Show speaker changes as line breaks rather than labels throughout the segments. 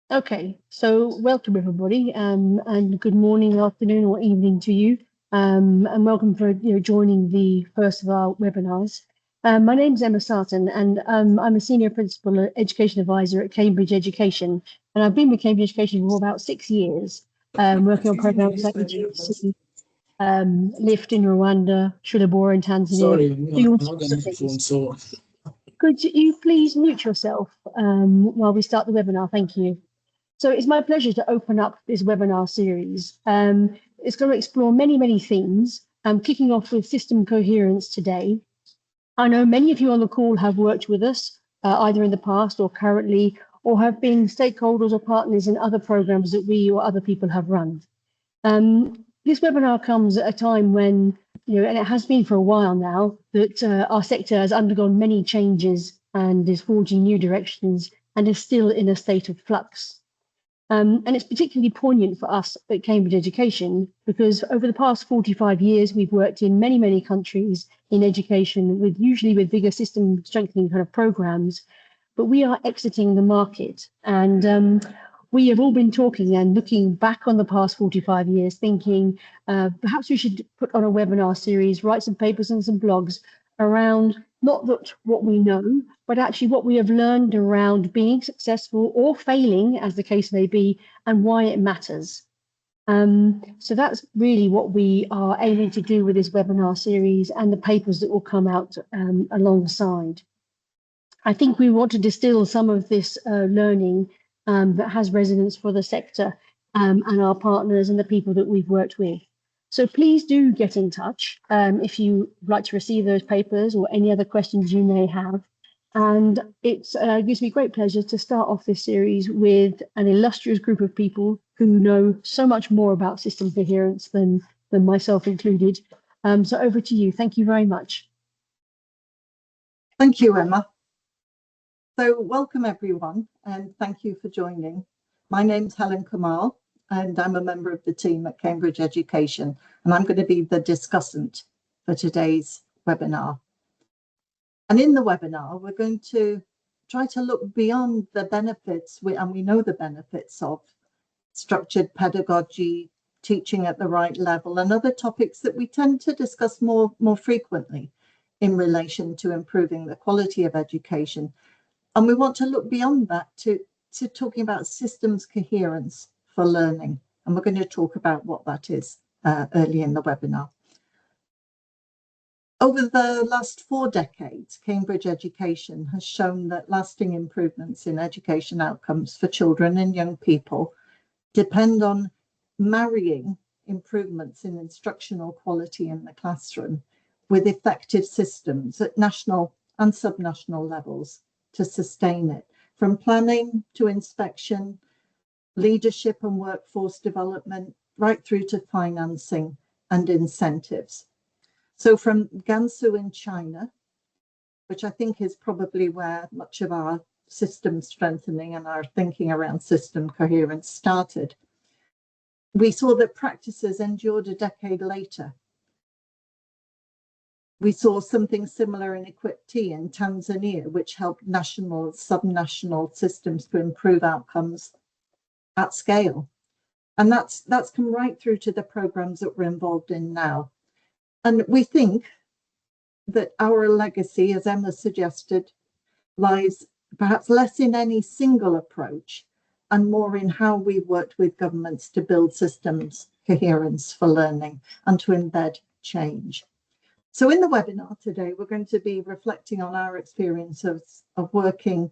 Okay, so welcome everybody, and good morning, afternoon, or evening to you, and welcome for joining the first of our webinars. My name's Emma Sarton, and I'm a senior principal education advisor at Cambridge Education, and I've been with Cambridge Education for about 6 years, working on programs like the GEC, LIFT in Rwanda, Shulabora in Tanzania, doing all sorts of things. Could you please mute yourself while we start the webinar? Thank you. So it's my pleasure to open up this webinar series. It's going to explore many themes, kicking off with system coherence today. I know many of you on the call have worked with us, either in the past or currently, or have been stakeholders or partners in other programs that we or other people have run. This webinar comes at a time when, and it has been for a while now, that our sector has undergone many changes and is forging new directions and is still in a state of flux. And it's particularly poignant for us at Cambridge Education because over the past 45 years, we've worked in many countries in education, usually with bigger system strengthening kind of programs, but we are exiting the market. And we have all been talking and looking back on the past 45 years, thinking perhaps we should put on a webinar series, write some papers and some blogs around not that what we know, but actually what we have learned around being successful or failing, as the case may be, and why it matters. So that's really what we are aiming to do with this webinar series and the papers that will come out alongside. I think we want to distill some of this learning that has resonance for the sector and our partners and the people that we've worked with. So please do get in touch if you would like to receive those papers or any other questions you may have. And it gives me great pleasure to start off this series with an illustrious group of people who know so much more about system coherence than myself included. So over to you. Thank you very much.
Thank you, Emma. So welcome everyone, and thank you for joining. My name's Helen Kamal, and I'm a member of the team at Cambridge Education, and I'm going to be the discussant for today's webinar. And in the webinar, we're going to try to look beyond the benefits, and we know the benefits of structured pedagogy, teaching at the right level, and other topics that we tend to discuss more frequently in relation to improving the quality of education. And we want to look beyond that to talking about systems coherence for learning. And we're going to talk about what that is early in the webinar. Over the last 4 decades, Cambridge Education has shown that lasting improvements in education outcomes for children and young people depend on marrying improvements in instructional quality in the classroom with effective systems at national and subnational levels to sustain it, from planning to inspection, leadership and workforce development, right through to financing and incentives. So from Gansu in China, which I think is probably where much of our system strengthening and our thinking around system coherence started, we saw that practices endured a decade later. We saw something similar in Equip-T in Tanzania, which helped national, subnational systems to improve outcomes at scale. And that's come right through to the programs that we're involved in now. And we think that our legacy, as Emma suggested, lies perhaps less in any single approach and more in how we've worked with governments to build systems coherence for learning and to embed change. So in the webinar today, we're going to be reflecting on our experience of working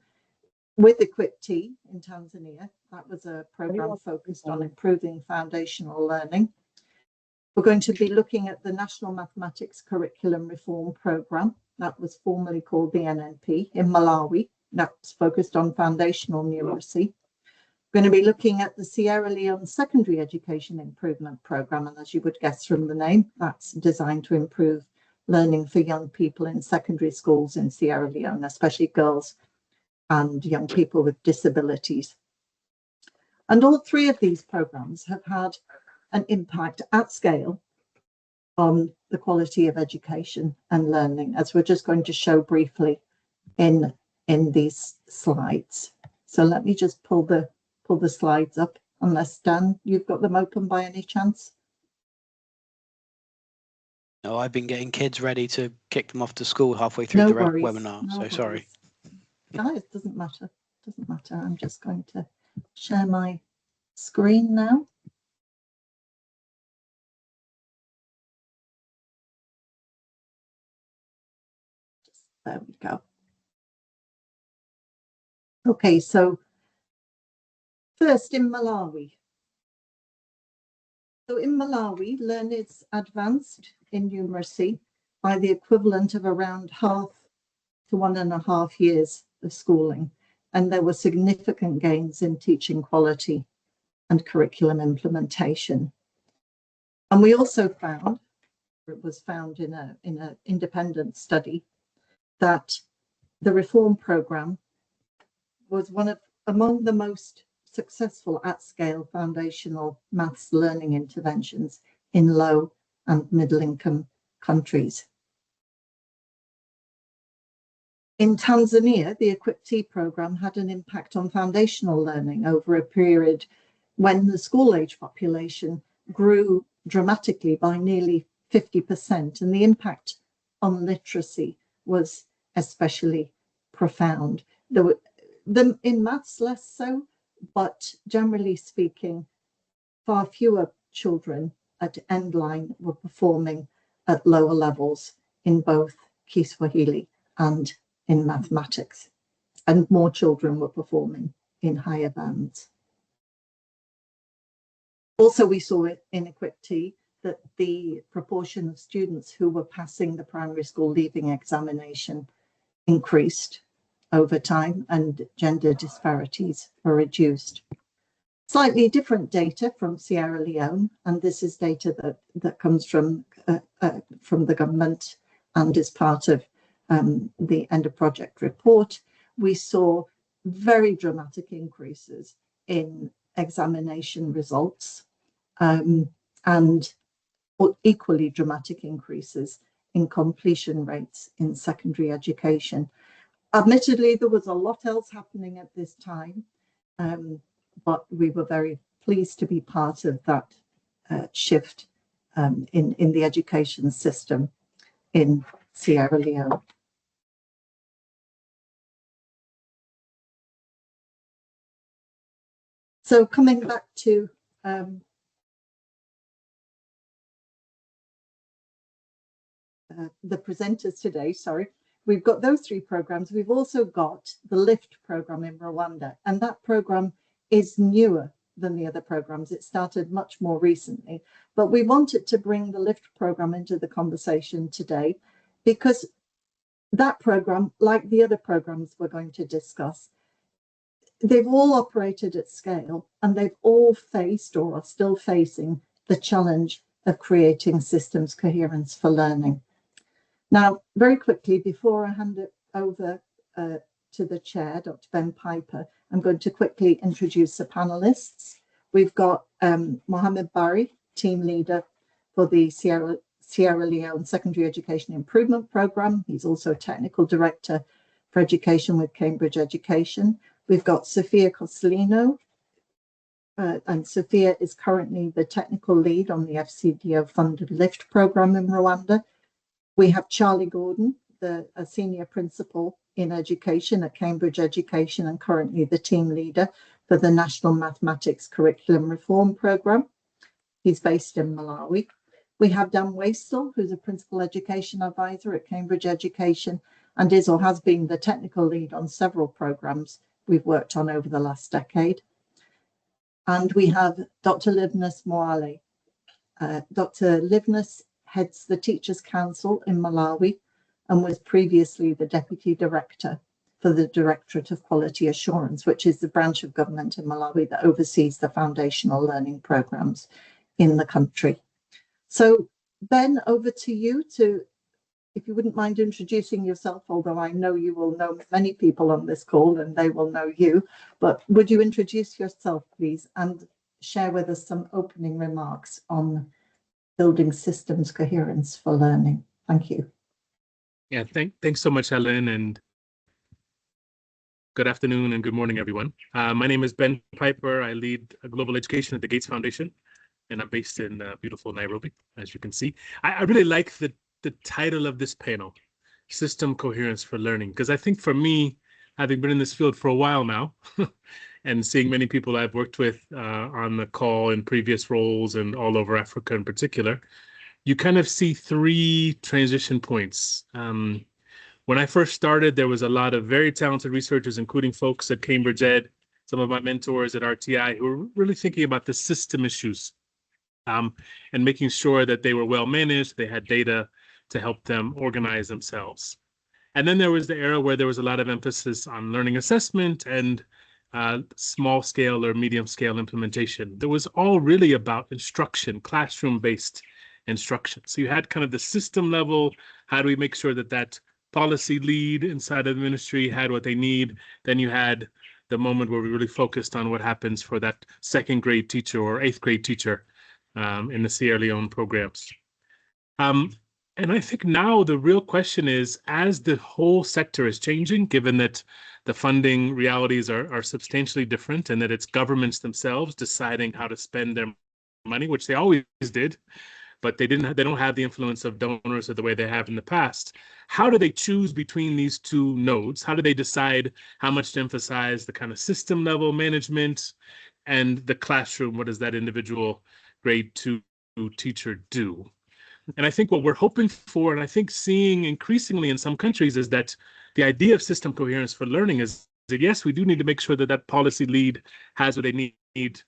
with Equip-T in Tanzania. That was a program focused on improving foundational learning. We're going to be looking at the National Mathematics Curriculum Reform Program. That was formerly called the NNP in Malawi. That's focused on foundational numeracy. We're going to be looking at the Sierra Leone Secondary Education Improvement Program. And as you would guess from the name, that's designed to improve learning for young people in secondary schools in Sierra Leone, especially girls and young people with disabilities. And all 3 of these programs have had an impact at scale on the quality of education and learning, as we're just going to show briefly in these slides. So let me just pull the pull the slides up, unless, Dan, you've got them open by any chance?
No, I've been getting kids ready to kick them off to school halfway through
No
the
worries.
webinar,
No
so sorry.
worries. Guys, doesn't matter. Doesn't matter. I'm just going to share my screen now. There we go. Okay, so first in Malawi. So in Malawi, learners advanced in numeracy by the equivalent of around half to 1.5 years of schooling, and there were significant gains in teaching quality and curriculum implementation. And we also found, it was found in an independent study, that the reform program was among the most successful at-scale foundational maths learning interventions in low and middle-income countries. In Tanzania, the Equip-T program had an impact on foundational learning over a period when the school-age population grew dramatically by nearly 50%, and the impact on literacy was especially profound. There were in maths less so, but generally speaking, far fewer children at endline were performing at lower levels in both Kiswahili and in mathematics, and more children were performing in higher bands. Also, we saw it in Equip-T that the proportion of students who were passing the primary school leaving examination increased over time, and gender disparities were reduced. Slightly different data from Sierra Leone, and this is data that comes from the government and is part of the end of project report. We saw very dramatic increases in examination results and equally dramatic increases in completion rates in secondary education. Admittedly, there was a lot else happening at this time, but we were very pleased to be part of that shift in the education system in Sierra Leone. So coming back to the presenters today, sorry, we've got those 3 programs. We've also got the LIFT program in Rwanda, and that program is newer than the other programs. It started much more recently, but we wanted to bring the LIFT program into the conversation today because that program, like the other programs we're going to discuss, they've all operated at scale, and they've all faced or are still facing the challenge of creating systems coherence for learning. Now, very quickly, before I hand it over to the chair, Dr. Ben Piper, I'm going to quickly introduce the panelists. We've got Mohammed Bari, team leader for the Sierra Leone Secondary Education Improvement Program. He's also technical director for education with Cambridge Education. We've got Sophia Costellino, and Sophia is currently the technical lead on the FCDO funded LIFT program in Rwanda. We have Charlie Gordon, a senior principal in education at Cambridge Education and currently the team leader for the National Mathematics Curriculum Reform Program. He's based in Malawi. We have Dan Wastel, who's a principal education advisor at Cambridge Education and is or has been the technical lead on several programs we've worked on over the last decade. And we have Dr. Livnus Moale. Dr. Livnus heads the Teachers Council in Malawi and was previously the Deputy Director for the Directorate of Quality Assurance, which is the branch of government in Malawi that oversees the foundational learning programs in the country. So Ben, over to you if you wouldn't mind introducing yourself, although I know you will know many people on this call and they will know you, but would you introduce yourself, please, and share with us some opening remarks on building systems coherence for learning? Thank you.
Yeah, thanks so much, Helen. And Good afternoon and good morning, everyone. My name is Ben Piper. I lead global education at the Gates Foundation, and I'm based in beautiful Nairobi, as you can see. I really like the title of this panel, System Coherence for Learning, because I think for me, having been in this field for a while now, and seeing many people I've worked with on the call in previous roles and all over Africa in particular, you kind of see three transition points. When I first started, there was a lot of very talented researchers, including folks at Cambridge Ed, some of my mentors at RTI, who were really thinking about the system issues and making sure that they were well managed, they had data to help them organize themselves. And then there was the era where there was a lot of emphasis on learning assessment and small scale or medium scale implementation. That was all really about instruction, classroom-based instruction. So you had kind of the system level, how do we make sure that that policy lead inside of the ministry had what they need. Then you had the moment where we really focused on what happens for that second grade teacher or eighth grade teacher in the Sierra Leone programs. And I think now the real question is, as the whole sector is changing, given that the funding realities are substantially different and that it's governments themselves deciding how to spend their money, which they always did, but they don't have the influence of donors the way they have in the past. How do they choose between these two nodes? How do they decide how much to emphasize the kind of system level management and the classroom? What does that individual grade 2 teacher do? And I think what we're hoping for, and I think seeing increasingly in some countries, is that the idea of system coherence for learning is that, yes, we do need to make sure that that policy lead has what they need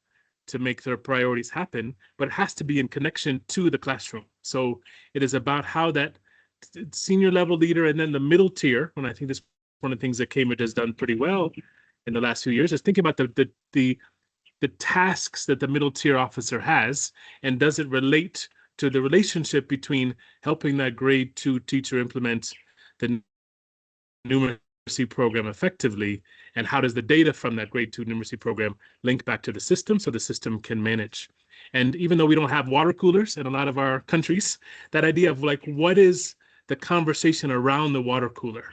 to make their priorities happen, but it has to be in connection to the classroom. So it is about how that senior level leader and then the middle tier, and I think this is one of the things that Cambridge has done pretty well in the last few years, is thinking about the tasks that the middle tier officer has, and does it relate to the relationship between helping that grade 2 teacher implement the numeracy program effectively, and how does the data from that grade 2 numeracy program link back to the system so the system can manage. And even though we don't have water coolers in a lot of our countries, that idea of like, what is the conversation around the water cooler?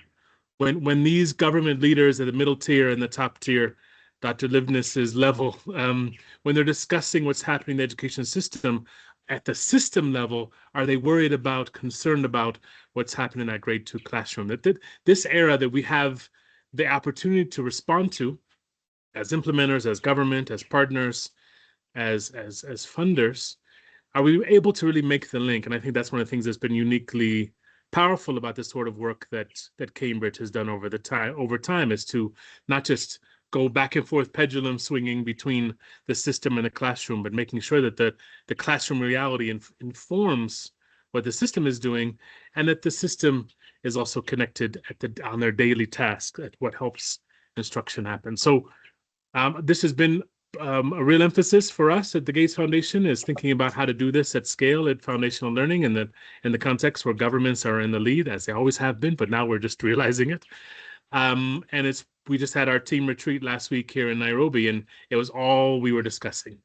When these government leaders at the middle tier and the top tier, Dr. Livnis's level, when they're discussing what's happening in the education system, at the system level, are they worried about, concerned about what's happening in that grade 2 classroom? That this era that we have the opportunity to respond to as implementers, as government, as partners, as funders, are we able to really make the link? And I think that's one of the things that's been uniquely powerful about this sort of work that Cambridge has done over time, is to not just go back and forth pendulum swinging between the system and the classroom, but making sure that the classroom reality informs what the system is doing, and that the system is also connected on their daily task at what helps instruction happen. So this has been a real emphasis for us at the Gates Foundation, is thinking about how to do this at scale at foundational learning, and that in the context where governments are in the lead, as they always have been, but now we're just realizing it. And we just had our team retreat last week here in Nairobi, and it was all we were discussing.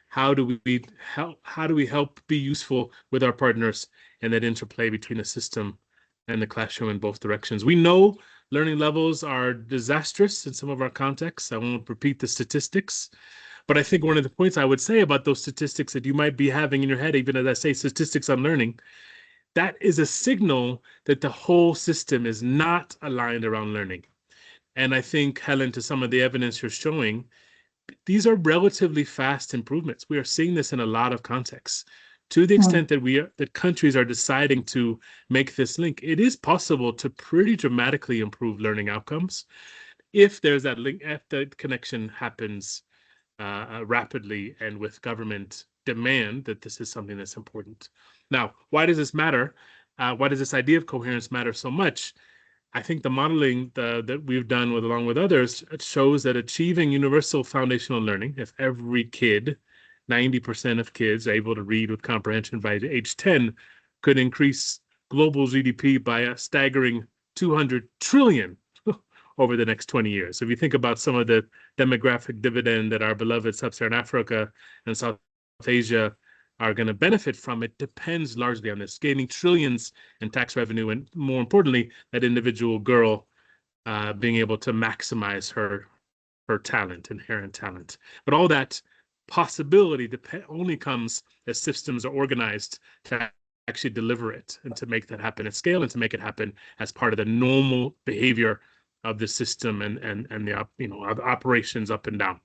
How do we help be useful with our partners in that interplay between the system and the classroom in both directions? We know learning levels are disastrous in some of our contexts. I won't repeat the statistics, but I think one of the points I would say about those statistics that you might be having in your head, even as I say statistics on learning, that is a signal that the whole system is not aligned around learning. And I think, Helen, to some of the evidence you're showing, these are relatively fast improvements. We are seeing this in a lot of contexts. To the extent that countries are deciding to make this link, it is possible to pretty dramatically improve learning outcomes if there's that link, if the connection happens rapidly and with government demand that this is something that's important. Now, why does this matter? Why does this idea of coherence matter so much? I think the modeling that we've done along with others, it shows that achieving universal foundational learning, if every kid, 90% of kids are able to read with comprehension by age 10, could increase global GDP by a staggering 200 trillion over the next 20 years. So if you think about some of the demographic dividend that our beloved Sub-Saharan Africa and South Asia are going to benefit from, it depends largely on this, gaining trillions in tax revenue, and more importantly, that individual girl being able to maximize her talent, inherent talent. But all that possibility only comes as systems are organized to actually deliver it and to make that happen at scale and to make it happen as part of the normal behavior of the system and the operations up and down.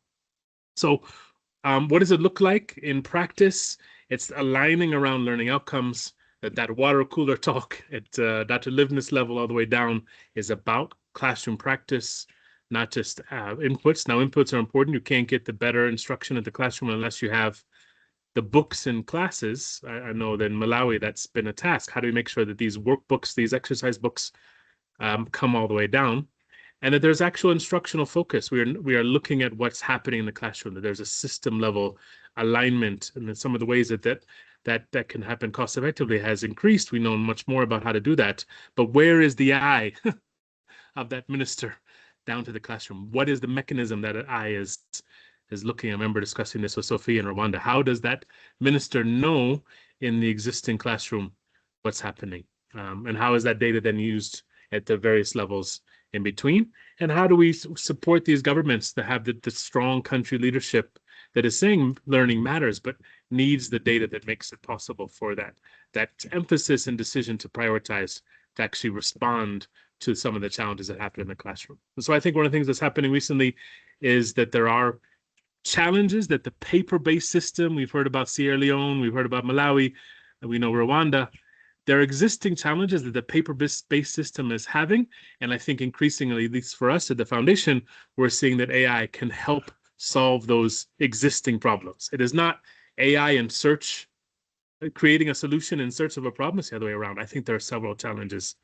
So what does it look like in practice? It's aligning around learning outcomes. That water cooler talk at Dr. Livness level all the way down is about classroom practice, not just inputs. Now, inputs are important. You can't get the better instruction at the classroom unless you have the books in classes. I know that in Malawi, that's been a task. How do we make sure that these workbooks, these exercise books come all the way down? And that there's actual instructional focus. We are looking at what's happening in the classroom, that there's a system level alignment, and that some of the ways that can happen cost effectively has increased. We know much more about how to do that. But where is the eye of that minister down to the classroom? What is the mechanism that an eye is looking? I remember discussing this with Sophie in Rwanda. How does that minister know in the existing classroom what's happening? And how is that data then used at the various levels in between? And how do we support these governments to have the strong country leadership that is saying learning matters, but needs the data that makes it possible for that emphasis and decision to prioritize, to actually respond to some of the challenges that happen in the classroom. And so I think one of the things that's happening recently is that there are challenges that the paper-based system, we've heard about Sierra Leone, we've heard about Malawi, and we know Rwanda. There are existing challenges that the paper-based system is having. And I think increasingly, at least for us at the foundation, we're seeing that AI can help solve those existing problems. It is not AI in search, creating a solution in search of a problem. It's the other way around. I think there are several challenges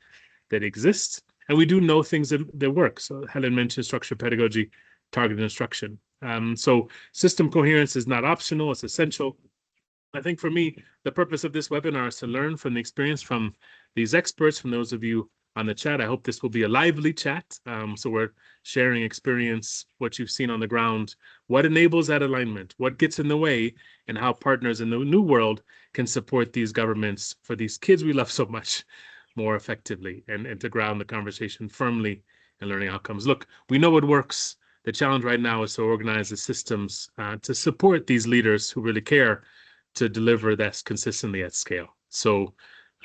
that exist, and we do know things that work. So Helen mentioned structured pedagogy, targeted instruction. So system coherence is not optional, it's essential. I think for me, the purpose of this webinar is to learn from the experience from these experts, from those of you on the chat. I hope this will be a lively chat. So we're sharing experience, what you've seen on the ground, what enables that alignment, what gets in the way, and how partners in the new world can support these governments for these kids we love so much more effectively, and to ground the conversation firmly in learning outcomes. Look, we know it works. The challenge right now is to organize the systems to support these leaders who really care to deliver this consistently at scale. So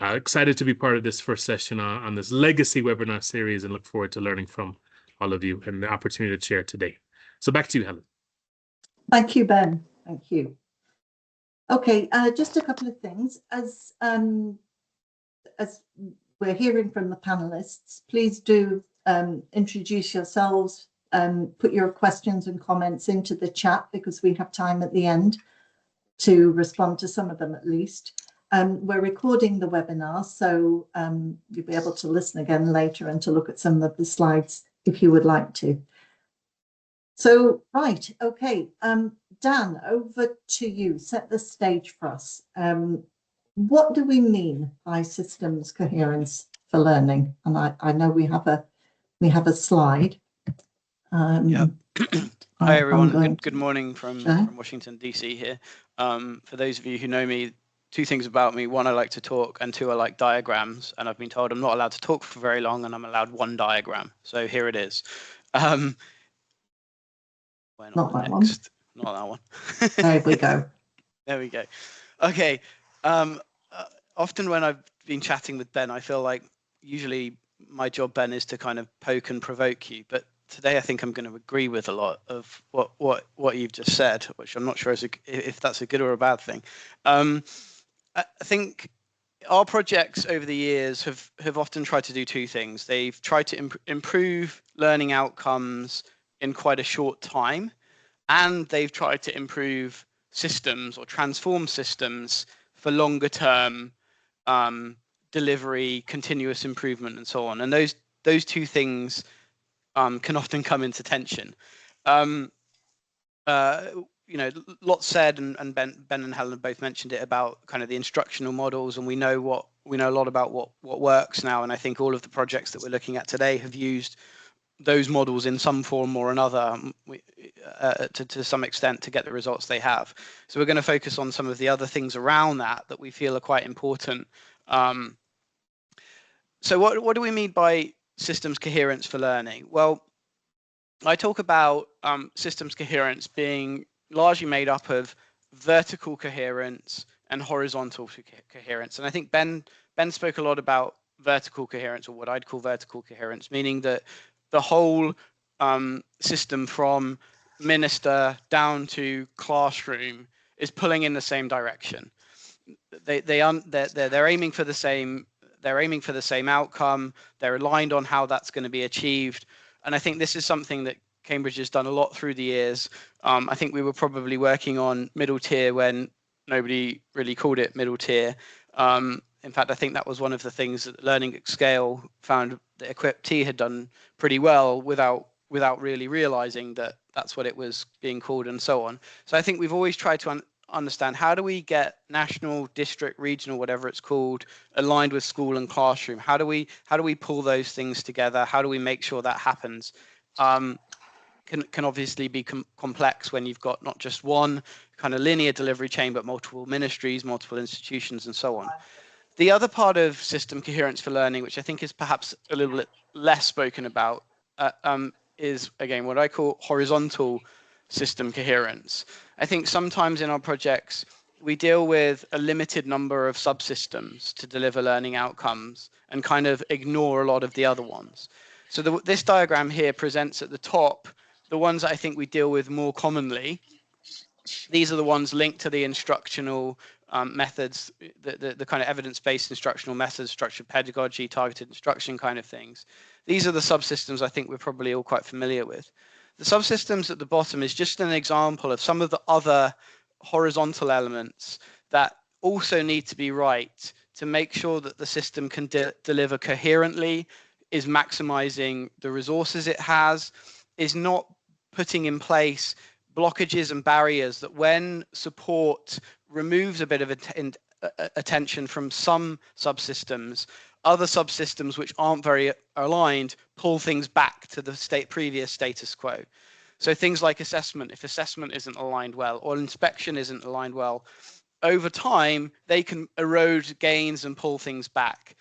excited to be part of this first session on this legacy webinar series, and look forward to learning from all of you and the opportunity to share today. So back to you, Helen.
Thank you, Ben. Thank you. Okay, just a couple of things. As we're hearing from the panelists, please do introduce yourselves, put your questions and comments into the chat, because we have time at the end to respond to some of them at least. We're recording the webinar, so you'll be able to listen again later and to look at some of the slides if you would like to. So, right, okay. Dan, over to you. Set the stage for us. What do we mean by systems coherence for learning? And I know we have a slide.
Yeah. Hi everyone. Good morning from Washington DC here. For those of you who know me, two things about me: one, I like to talk, and two, I like diagrams. And I've been told I'm not allowed to talk for very long, and I'm allowed one diagram. So here it is.
Not that one.
Not that one.
There we go.
There we go. Okay. Often when I've been chatting with Ben, I feel like usually my job, Ben, is to kind of poke and provoke you. But today I think I'm going to agree with a lot of what you've just said, which I'm not sure if that's a good or a bad thing. I think our projects over the years have often tried to do two things. They've tried to improve learning outcomes in quite a short time, and they've tried to improve systems or transform systems for longer term delivery, continuous improvement, and so on. And those two things can often come into tension. Lots said, and Ben and Helen both mentioned it about kind of the instructional models, and we know a lot about what works now. And I think all of the projects that we're looking at today have used those models in some form or another to some extent to get the results they have. So we're going to focus on some of the other things around that we feel are quite important. So what do we mean by systems coherence for learning? Well, I talk about systems coherence being largely made up of vertical coherence and horizontal coherence. And I think Ben spoke a lot about vertical coherence, or what I'd call vertical coherence, meaning that the whole system from minister down to classroom is pulling in the same direction. They're aiming for the same. They're aiming for the same outcome. They're aligned on how that's going to be achieved. And I think this is something that Cambridge has done a lot through the years. I think we were probably working on middle tier when nobody really called it middle tier. In fact, I think that was one of the things that Learning at Scale found that Equip T had done pretty well without really realizing that that's what it was being called, and so on. So I think we've always tried to understand, how do we get national, district, regional, whatever it's called, aligned with school and classroom? How do we pull those things together? How do we make sure that happens? Can obviously be complex when you've got not just one kind of linear delivery chain, but multiple ministries, multiple institutions, and so on. The other part of system coherence for learning, which I think is perhaps a little bit less spoken about, is, again, what I call horizontal system coherence. I think sometimes in our projects, we deal with a limited number of subsystems to deliver learning outcomes and kind of ignore a lot of the other ones. So this diagram here presents at the top the ones that I think we deal with more commonly. These are the ones linked to the instructional methods, the kind of evidence-based instructional methods, structured pedagogy, targeted instruction kind of things. These are the subsystems I think we're probably all quite familiar with. The subsystems at the bottom is just an example of some of the other horizontal elements that also need to be right to make sure that the system can deliver coherently, is maximizing the resources it has, is not putting in place blockages and barriers that, when support removes a bit of attention from some subsystems, other subsystems which aren't very aligned pull things back to the previous status quo. So things like assessment, if assessment isn't aligned well, or inspection isn't aligned well, over time they can erode gains and pull things back.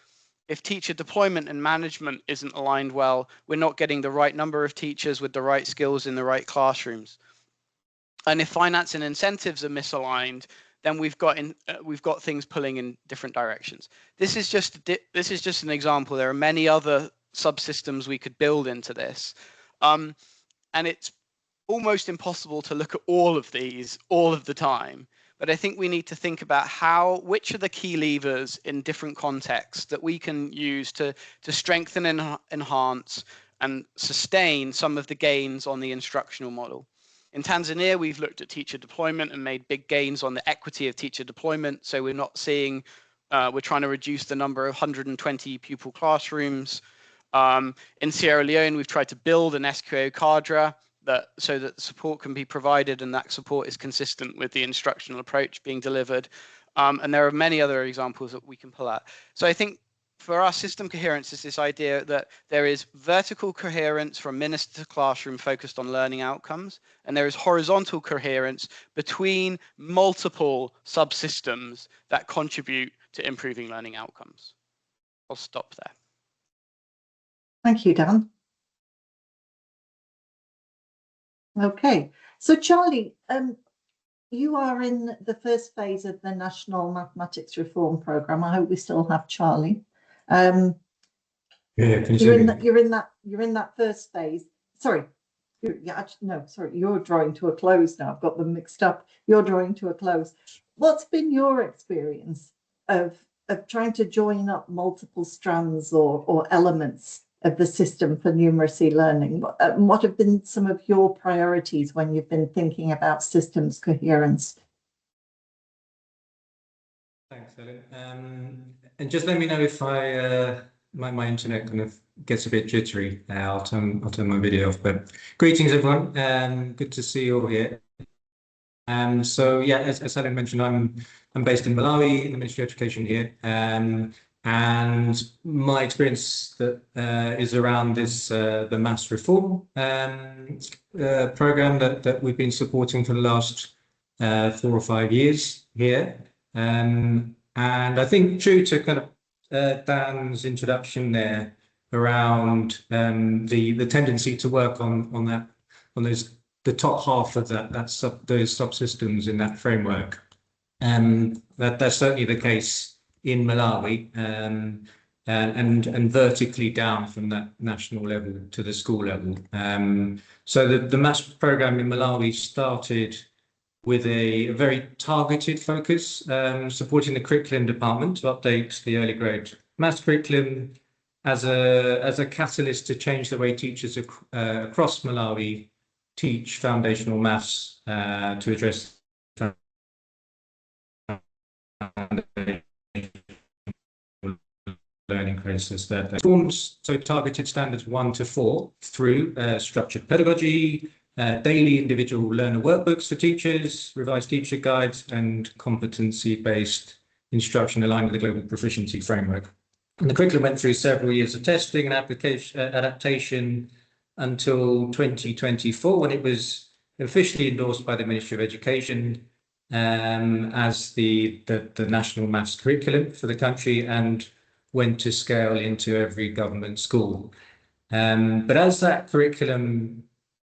If teacher deployment and management isn't aligned well, we're not getting the right number of teachers with the right skills in the right classrooms. And if finance and incentives are misaligned, then we've got things pulling in different directions. This is just an example. There are many other subsystems we could build into this, and it's almost impossible to look at all of these all of the time. But I think we need to think about which are the key levers in different contexts that we can use to strengthen and enhance and sustain some of the gains on the instructional model. In Tanzania, we've looked at teacher deployment and made big gains on the equity of teacher deployment. So we're not seeing, we're trying to reduce the number of 120 pupil classrooms. In Sierra Leone, we've tried to build an SQO cadre so that support can be provided and that support is consistent with the instructional approach being delivered. And there are many other examples that we can pull out. So I think for us, system coherence is this idea that there is vertical coherence from minister to classroom focused on learning outcomes, and there is horizontal coherence between multiple subsystems that contribute to improving learning outcomes. I'll stop there.
Thank you, Dan. Okay, so Charlie, you are in the first phase of the National Mathematics Reform Programme. I hope we still have Charlie.
Yeah, can
you're in that first phase. Sorry, you're drawing to a close now. I've got them mixed up. You're drawing to a close. What's been your experience of trying to join up multiple strands or elements of the system for numeracy learning? What have been some of your priorities when you've been thinking about systems coherence?
Thanks, Helen. And just let me know if my internet kind of gets a bit jittery. I'll turn my video off. But greetings, everyone. Good to see you all here. So yeah, as Helen mentioned, I'm based in Malawi in the Ministry of Education here. And my experience is around this the maths reform program that we've been supporting for the last 4 or 5 years here. And I think true to kind of Dan's introduction there, around the tendency to work on the top half of those subsystems in that framework. That's certainly the case in Malawi, and vertically down from that national level to the school level. So the maths program in Malawi started with a very targeted focus, supporting the curriculum department to update the early grade maths curriculum as a catalyst to change the way teachers across Malawi teach foundational maths to address learning crisis that forms so targeted standards 1 to 4 through structured pedagogy, daily individual learner workbooks for teachers, revised teacher guides, and competency-based instruction aligned with the global proficiency framework. And the curriculum went through several years of testing and adaptation until 2024, when it was officially endorsed by the Ministry of Education as the national maths curriculum for the country, and went to scale into every government school. But as that curriculum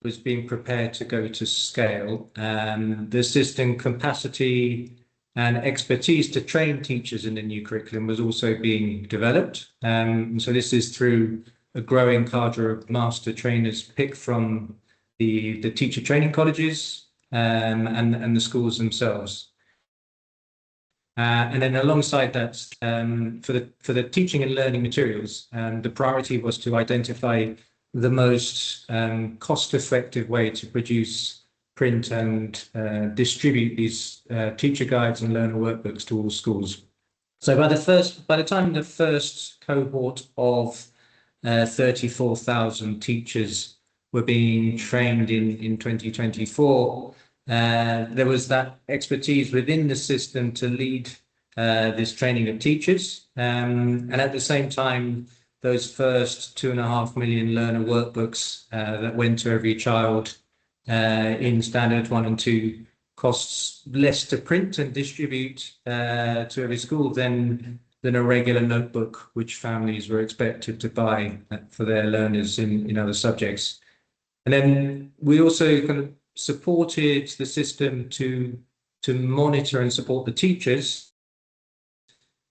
was being prepared to go to scale, the system capacity and expertise to train teachers in the new curriculum was also being developed. So this is through a growing cadre of master trainers picked from the teacher training colleges and the schools themselves. And then alongside that, for the teaching and learning materials, the priority was to identify the most cost-effective way to produce, print, and distribute these teacher guides and learner workbooks to all schools. So by the time the first cohort of 34,000 teachers were being trained in 2024, there was that expertise within the system to lead this training of teachers. And at the same time, those first 2.5 million learner workbooks that went to every child in standard 1 and 2 costs less to print and distribute to every school than a regular notebook, which families were expected to buy for their learners in other subjects. And then we also kind of supported the system to monitor and support the teachers.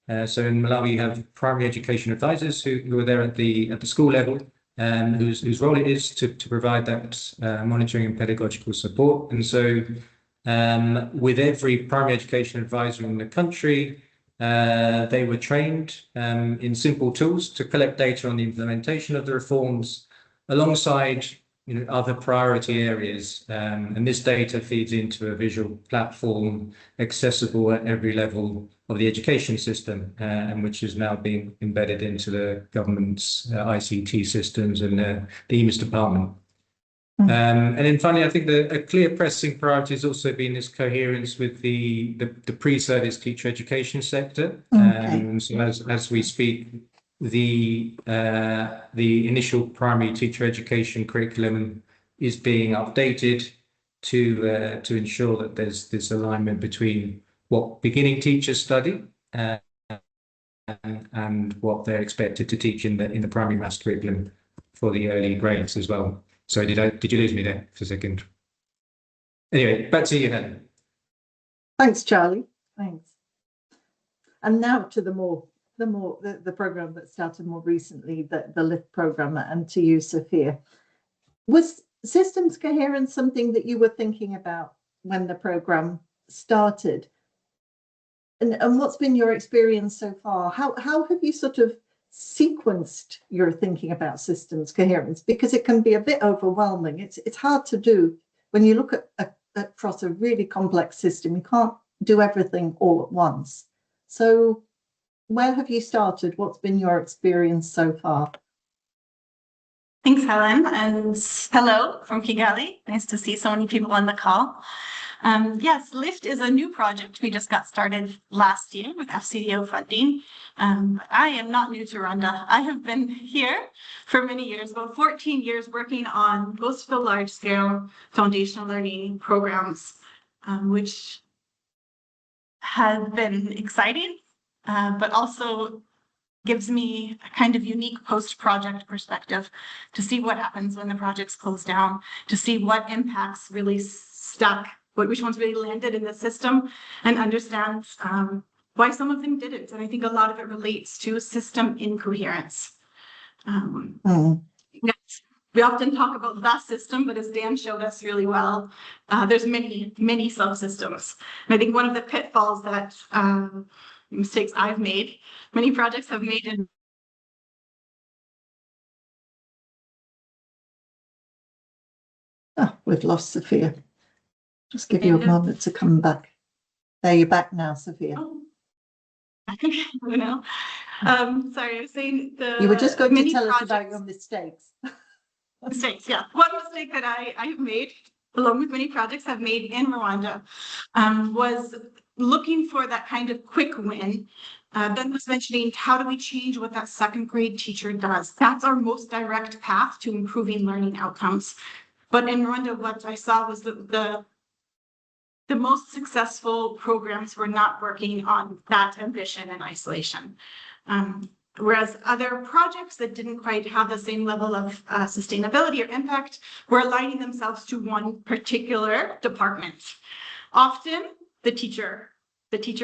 So in Malawi, you have primary education advisors who are there at the school level, whose role it is to provide that monitoring and pedagogical support. And so with every primary education advisor in the country, they were trained in simple tools to collect data on the implementation of the reforms alongside other priority areas, and this data feeds into a visual platform accessible at every level of the education system, and which is now being embedded into the government's ICT systems and the EMIS department. And then finally, I think a clear pressing priority has also been this coherence with the pre-service teacher education sector. So as we speak, the initial primary teacher education curriculum is being updated to ensure that there's this alignment between what beginning teachers study and what they're expected to teach in the primary maths curriculum for the early grades as well. Sorry, did you lose me there for a second? Anyway, back to you, Helen.
Thanks, Charlie. Thanks. And now to the program that started more recently, the LIFT program, and to you, Sophia. Was systems coherence something that you were thinking about when the program started? And what's been your experience so far? How have you sort of sequenced your thinking about systems coherence? Because it can be a bit overwhelming. It's hard to do when you look at across a really complex system. You can't do everything all at once. So where have you started? What's been your experience so far?
Thanks, Helen, and hello from Kigali. Nice to see so many people on the call. Yes, LIFT is a new project. We just got started last year with FCDO funding. I am not new to Rwanda. I have been here for many years, about 14 years, working on most of the large-scale foundational learning programs, which have been exciting, but also gives me a kind of unique post-project perspective to see what happens when the projects close down, to see what impacts really stuck, which ones really landed in the system, and understand why some of them didn't. And I think a lot of it relates to system incoherence. We often talk about the system, but as Dan showed us really well, there's many, many subsystems. And I think one of the pitfalls that mistakes I've made, many projects have made in
we've lost Sophia. Just give you a moment to come back. There, you're back now, Sophia.
Oh. Sorry, I was saying
you were just going to tell
projects,
us about your mistakes.
Mistakes, yeah. One mistake that I've made, along with many projects I've made in Rwanda, was looking for that kind of quick win. Ben was mentioning, how do we change what that second grade teacher does? That's our most direct path to improving learning outcomes. But in Rwanda, what I saw was the most successful programs were not working on that ambition in isolation. Whereas other projects that didn't quite have the same level of sustainability or impact were aligning themselves to one particular department. Often the teacher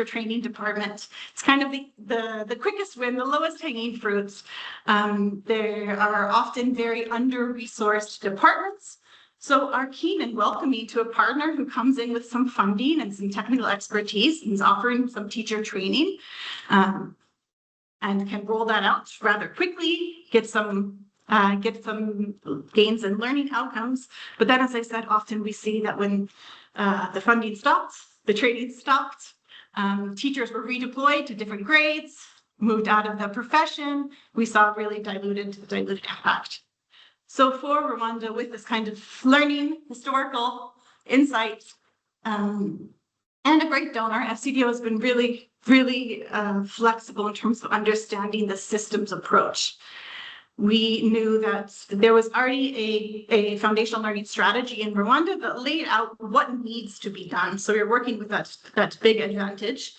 training department. It's kind of the quickest win, the lowest hanging fruits. There are often very under-resourced departments. So are keen and welcoming to a partner who comes in with some funding and some technical expertise and is offering some teacher training. And can roll that out rather quickly, get some gains in learning outcomes. But then, as I said, often we see that when the funding stopped, the training stopped, teachers were redeployed to different grades, moved out of the profession, we saw really diluted impact. So for Rwanda, with this kind of learning, historical insight, and a great donor, FCDO has been really flexible in terms of understanding the systems approach. We knew that there was already a foundational learning strategy in Rwanda that laid out what needs to be done. So we're working with that big advantage.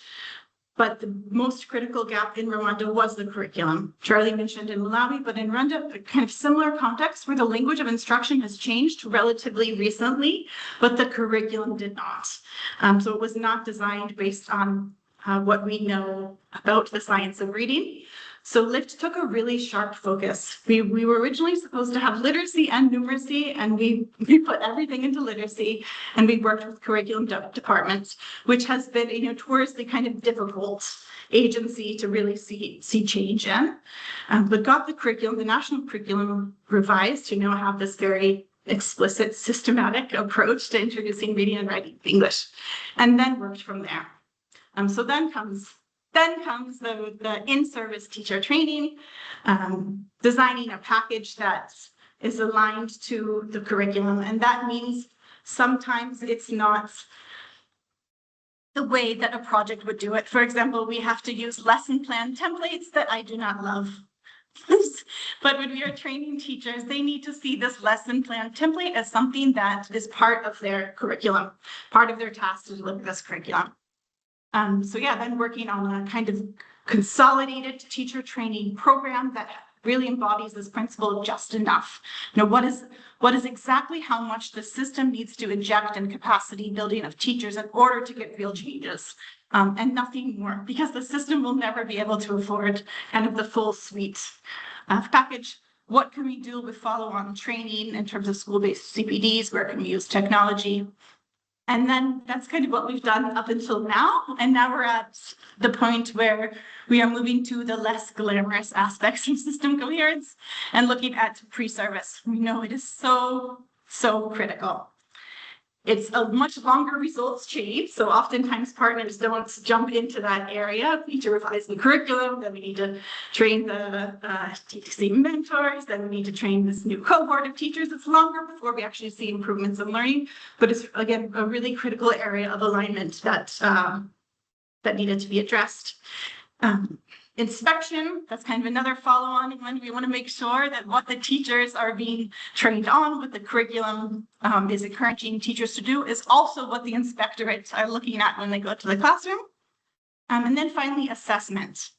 But the most critical gap in Rwanda was the curriculum. Charlie mentioned in Malawi, but in Rwanda, a kind of similar context where the language of instruction has changed relatively recently, but the curriculum did not. So it was not designed based on what we know about the science of reading. So LIFT took a really sharp focus. We were originally supposed to have literacy and numeracy, and we put everything into literacy, and we worked with curriculum departments, which has been a notoriously kind of difficult agency to really see change in. But got the curriculum, the national curriculum revised to now have this very explicit, systematic approach to introducing reading and writing English, and then worked from there. So then comes the in-service teacher training, designing a package that is aligned to the curriculum. And that means sometimes it's not the way that a project would do it. For example, we have to use lesson plan templates that I do not love. But when we are training teachers, they need to see this lesson plan template as something that is part of their curriculum, part of their task to deliver this curriculum. So yeah, then working on a kind of consolidated teacher training program that really embodies this principle of just enough. You know, what is exactly how much the system needs to inject in capacity building of teachers in order to get real changes, and nothing more, because the system will never be able to afford kind of the full suite package. What can we do with follow-on training in terms of school-based CPDs? Where can we use technology? And then that's kind of what we've done up until now. And now we're at the point where we are moving to the less glamorous aspects of system coherence and looking at pre-service. We know it is so critical. It's a much longer results chain. So oftentimes partners don't jump into that area. We need to revise the curriculum, then we need to train the TTC mentors, then we need to train this new cohort of teachers. It's longer before we actually see improvements in learning, but it's, again, a really critical area of alignment that needed to be addressed. Inspection, that's kind of another follow-on one. We want to make sure that what the teachers are being trained on, what the curriculum is encouraging teachers to do, is also what the inspectorates are looking at when they go to the classroom. And then finally, assessment.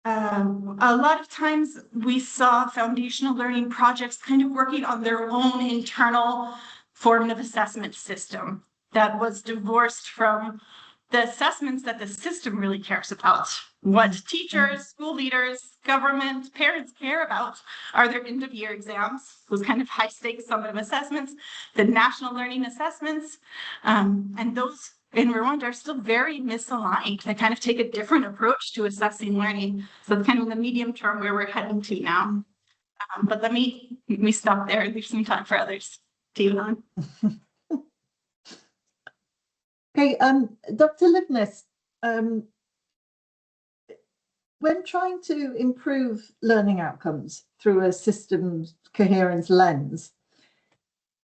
A lot of times we saw foundational learning projects kind of working on their own internal formative assessment system that was divorced from the assessments that the system really cares about. What teachers, school leaders, government, parents care about are their end of year exams, those kind of high stakes summative assessments, the national learning assessments, and those in Rwanda are still very misaligned. They kind of take a different approach to assessing learning. So it's kind of in the medium term where we're heading to now. But let me stop there and leave some time for others to you on.
Okay, Dr. Livness, when trying to improve learning outcomes through a systems coherence lens,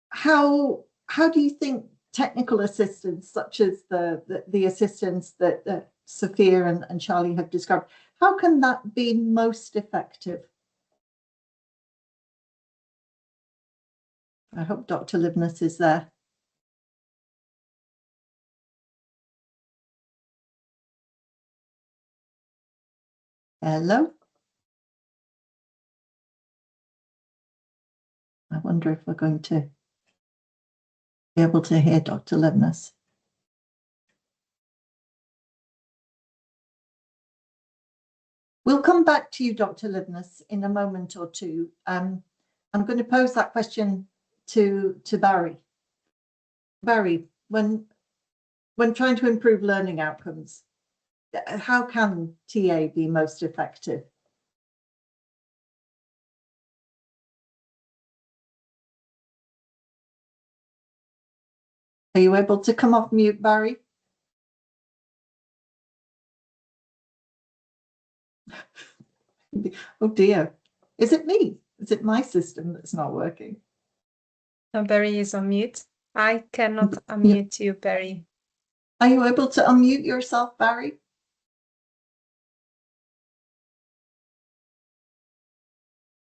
how do you think technical assistance, such as the assistance that Sophia and Charlie have described, how can that be most effective? I hope Dr. Livness is there. Hello? I wonder if we're going to be able to hear Dr. Livness. We'll come back to you, Dr. Livness, in a moment or two. I'm going to pose that question to Barry. Barry, when trying to improve learning outcomes, how can TA be most effective? Are you able to come off mute, Barry? Oh dear. Is it me? Is it my system that's not working?
No, Barry is on mute. I cannot unmute you, Barry.
Are you able to unmute yourself, Barry?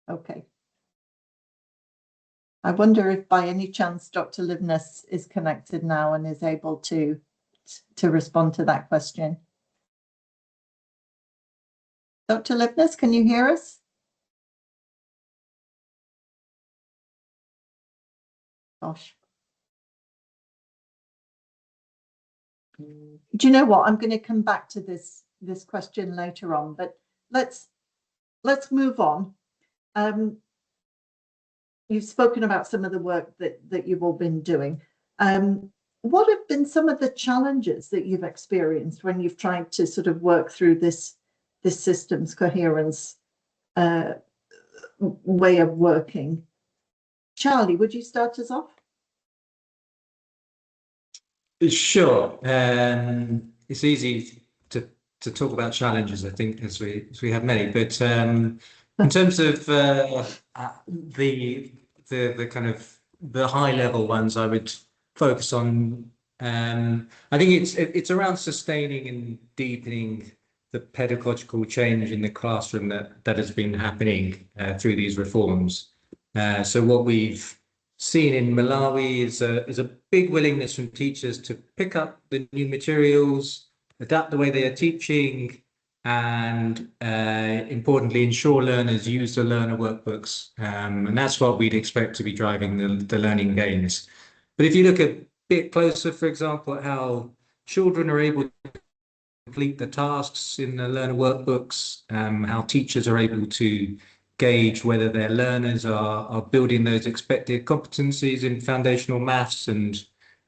Okay. I wonder if by any chance Dr. Livness is connected now and is able to respond to that question. Dr. Livness, can you hear us? Gosh. Do you know what? I'm going to come back to this question later on, but let's move on. You've spoken about some of the work that you've all been doing. What have been some of the challenges that you've experienced when you've tried to sort of work through this systems coherence way of working? Charlie, would you start us off?
Sure. It's easy to talk about challenges, I think, as we have many. But in terms of the kind of the high level ones, I would focus on. I think it's around sustaining and deepening the pedagogical change in the classroom that has been happening through these reforms. So what we've seen in Malawi is a big willingness from teachers to pick up the new materials, adapt the way they are teaching, and importantly, ensure learners use the learner workbooks. And that's what we'd expect to be driving the learning gains. But if you look a bit closer, for example, at how children are able to complete the tasks in the learner workbooks, how teachers are able to gauge whether their learners are building those expected competencies in foundational maths, and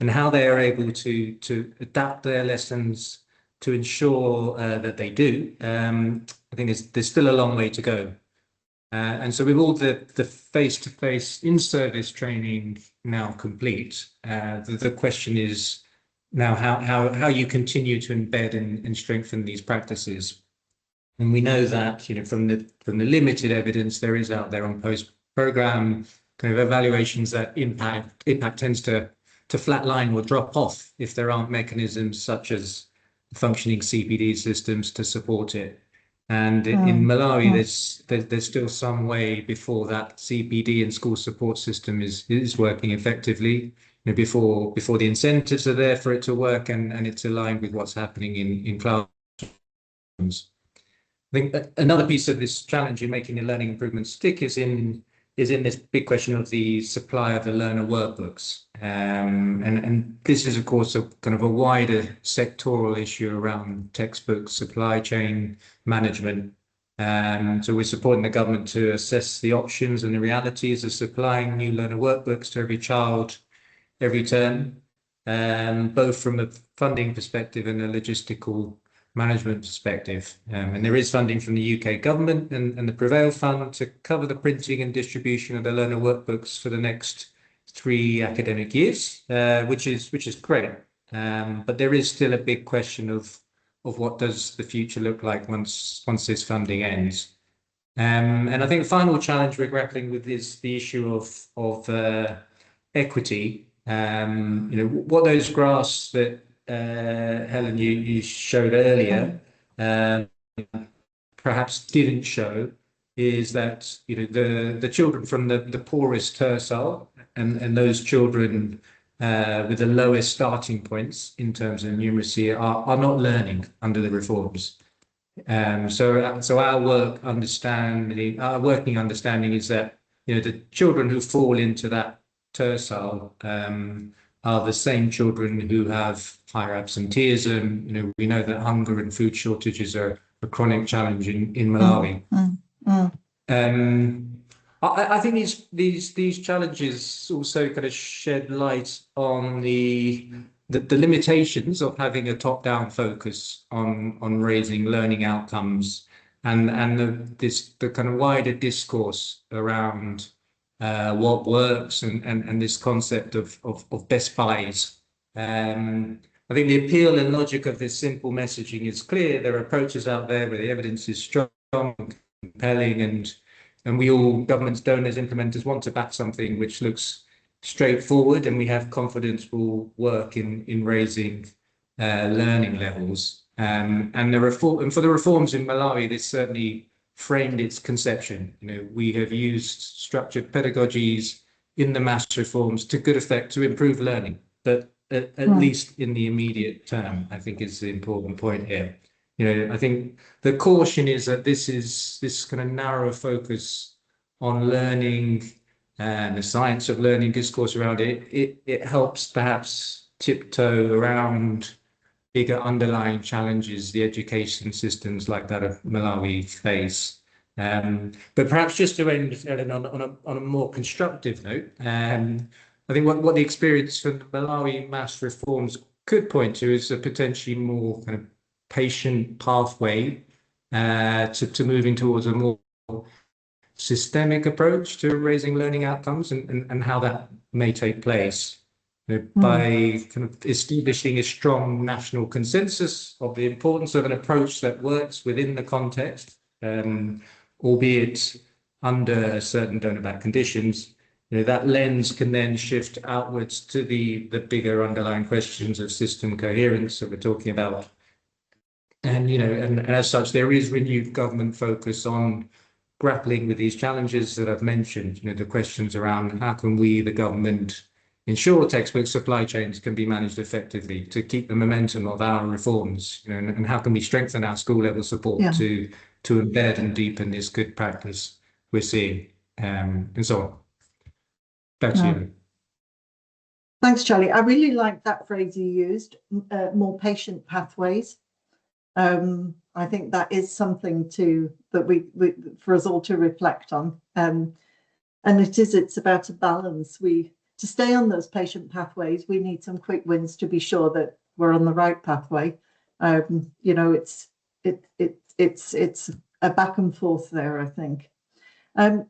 how they are able to adapt their lessons to ensure that they do. I think there's still a long way to go. And so with all the face-to-face in-service training now complete, the question is now how you continue to embed and strengthen these practices. And we know that, you know, from the limited evidence there is out there on post-program kind of evaluations, that impact tends to flatline or drop off if there aren't mechanisms such as functioning CPD systems to support it. And in Malawi, there's still some way before that CPD and school support system is working effectively. You know, before the incentives are there for it to work and it's aligned with what's happening in classrooms. I think another piece of this challenge in making the learning improvement stick is in this big question of the supply of the learner workbooks. And this is, of course, a kind of a wider sectoral issue around textbook supply chain management. So we're supporting the government to assess the options and the realities of supplying new learner workbooks to every child every term, both from a funding perspective and a logistical management perspective. And there is funding from the UK government and the Prevail Fund to cover the printing and distribution of the learner workbooks for the next 3 academic years, which is great. But there is still a big question of what does the future look like once this funding ends. And I think the final challenge we're grappling with is the issue of equity. What those graphs that Helen you showed earlier perhaps didn't show is that the children from the poorest tercile and those children with the lowest starting points in terms of numeracy are not learning under the reforms. So our working understanding is that the children who fall into that tercile are the same children who have higher absenteeism. We know that hunger and food shortages are a chronic challenge in Malawi. I think these challenges also kind of shed light on the limitations of having a top-down focus on raising learning outcomes and the kind of wider discourse around what works and this concept of best buys. I think the appeal and logic of this simple messaging is clear. There are approaches out there where the evidence is strong and compelling, and we all, governments, donors, implementers, want to back something which looks straightforward and we have confidence will work in raising learning levels. And for the reforms in Malawi, this certainly framed its conception. We have used structured pedagogies in the maths reforms to good effect to improve learning, but at least in the immediate term, I think is the important point here. I think the caution is that this kind of narrow focus on learning and the science of learning discourse around it helps perhaps tiptoe around bigger underlying challenges the education systems like that of Malawi face. But perhaps just to end, Ellen, on a more constructive note, I think what the experience from the Malawi maths reforms could point to is a potentially more kind of patient pathway to moving towards a more systemic approach to raising learning outcomes and how that may take place. By kind of establishing a strong national consensus of the importance of an approach that works within the context, albeit under certain donor-backed conditions. That lens can then shift outwards to the bigger underlying questions of system coherence that we're talking about. And as such, there is renewed government focus on grappling with these challenges that I've mentioned. The questions around how can we, the government, ensure textbook supply chains can be managed effectively to keep the momentum of our reforms, and how can we strengthen our school level support to embed and deepen this good practice we're seeing, and so on. Back to you.
Thanks, Charlie. I really like that phrase you used, more patient pathways. I think that is something that we for us all to reflect on. And it's about a balance. To stay on those patient pathways, we need some quick wins to be sure that we're on the right pathway. It's a back and forth there, I think.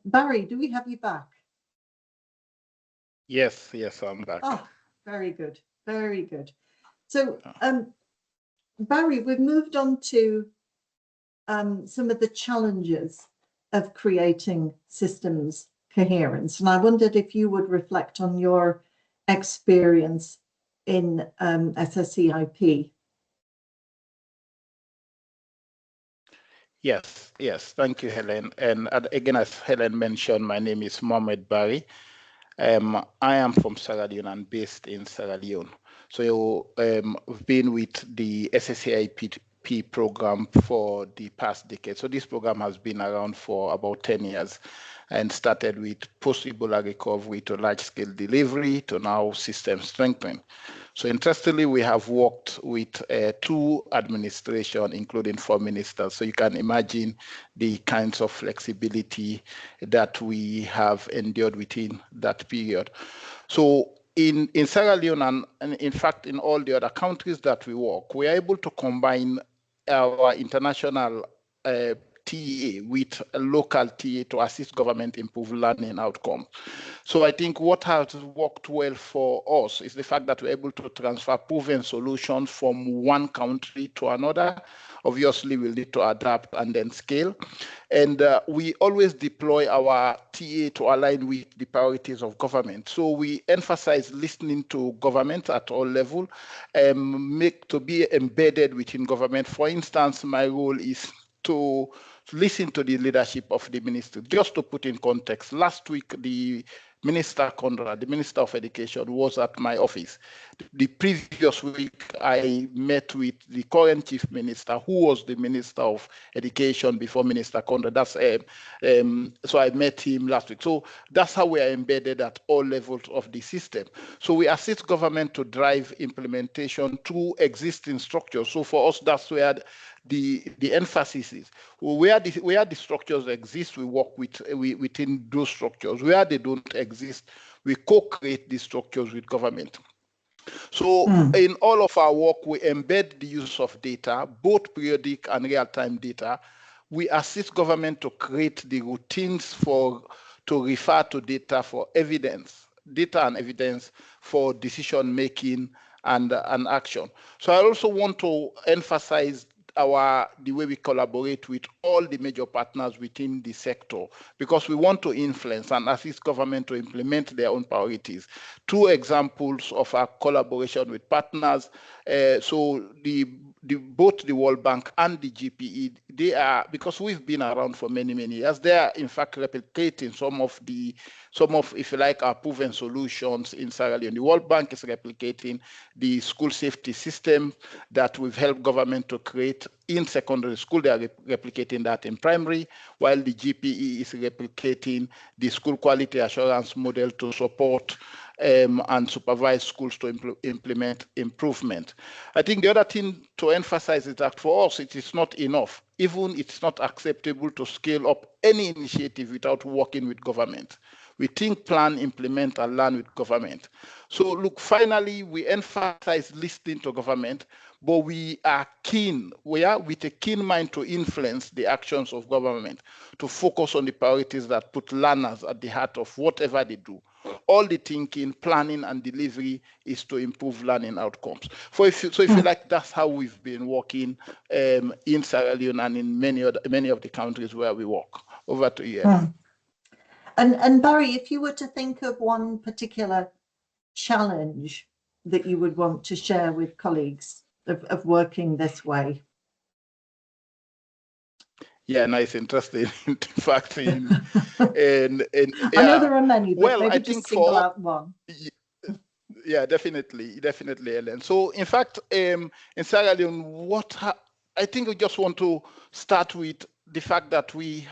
Barry, do we have you back?
Yes, I'm back.
Oh, very good, very good. So, Barry, we've moved on to some of the challenges of creating systems coherence, and I wondered if you would reflect on your experience in SSEIP.
Yes. Thank you, Helen. And again, as Helen mentioned, my name is Mohamed Barry. I am from Sierra Leone and based in Sierra Leone. So we've been with the SSEIP PEP program for the past decade. So this program has been around for about 10 years and started with post-Ebola recovery to large-scale delivery to now system strengthening. So interestingly, we have worked with 2 administrations, including 4 ministers. So you can imagine the kinds of flexibility that we have endured within that period. So in Sierra Leone and in fact in all the other countries that we work, we are able to combine our international TEA with a local TEA to assist government improve learning outcomes. So I think what has worked well for us is the fact that we're able to transfer proven solutions from one country to another. Obviously, we'll need to adapt and then scale. And we always deploy our TA to align with the priorities of government. So we emphasize listening to government at all levels, make to be embedded within government. For instance, my role is to listen to the leadership of the ministry. Just to put in context, last week, the Minister Conrad, the Minister of Education, was at my office. The previous week, I met with the current Chief Minister, who was the Minister of Education before Minister Conrad. That's so I met him last week. So that's how we are embedded at all levels of the system. So we assist government to drive implementation through existing structures. So for us, that's where the emphasis is. Where the structures exist, we work within those structures. Where they don't exist, we co-create these structures with government. So in all of our work, we embed the use of data, both periodic and real-time data. We assist government to create the routines to refer to data for evidence, data and evidence for decision-making and action. So I also want to emphasize the way we collaborate with all the major partners within the sector, because we want to influence and assist government to implement their own priorities. 2 examples of our collaboration with partners. So both the World Bank and the GPE, they are, because we've been around for many, many years, they are in fact replicating some of, if you like, our proven solutions in Sierra Leone. The World Bank is replicating the school safety system that we've helped government to create in secondary school. They are replicating that in primary, while the GPE is replicating the school quality assurance model to support and supervise schools to implement improvement. I think the other thing to emphasize is that for us, it is not enough. Even it's not acceptable to scale up any initiative without working with government. We think, plan, implement, and learn with government. So look, finally, we emphasize listening to government, but we are keen, we are with a keen mind to influence the actions of government, to focus on the priorities that put learners at the heart of whatever they do. All the thinking, planning, and delivery is to improve learning outcomes. If you like, that's how we've been working in Sierra Leone and in many of the countries where we work. Over to you.
And Barry, if you were to think of one particular challenge that you would want to share with colleagues of working this way.
Yeah, nice, interesting. In fact, yeah.
I know there are many, but
well,
maybe
I
just
think
single out one.
Yeah, definitely, Ellen. So, in fact, in Sierra Leone, I think we just want to start with the fact that we've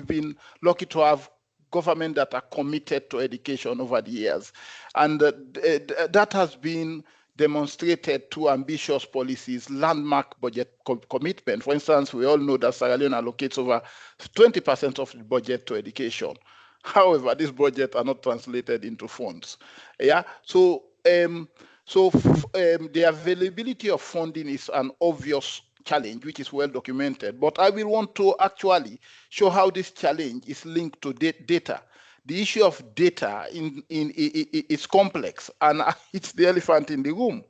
been lucky to have government that are committed to education over the years, and that has been demonstrated through ambitious policies, landmark budget commitment. For instance, we all know that Sierra Leone allocates over 20% of the budget to education. However, these budgets are not translated into funds. Yeah, so the availability of funding is an obvious challenge, which is well documented. But I will want to actually show how this challenge is linked to data. The issue of data is complex, and it's the elephant in the room.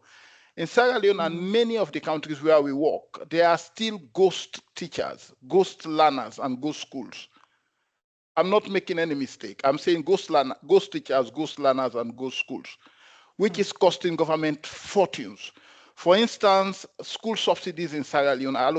In Sierra Leone and many of the countries where we work, there are still ghost teachers, ghost learners, and ghost schools. I'm not making any mistake. I'm saying ghost teachers, ghost learners, and ghost schools, which is costing government fortunes. For instance, school subsidies in Sierra Leone are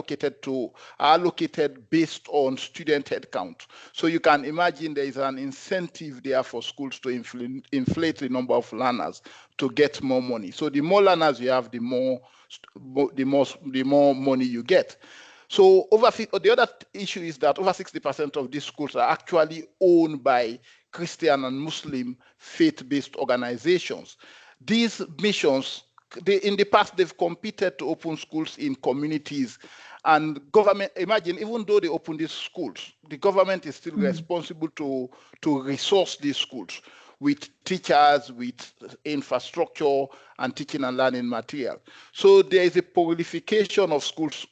allocated based on student headcount. So you can imagine there is an incentive there for schools to inflate the number of learners to get more money. So the more learners you have, the more the more money you get. So the other issue is that over 60% of these schools are actually owned by Christian and Muslim faith-based organizations. These missions, in the past, they've competed to open schools in communities, and government, imagine, even though they open these schools, the government is still responsible to resource these schools with teachers, with infrastructure, and teaching and learning material. So there is a proliferation of schools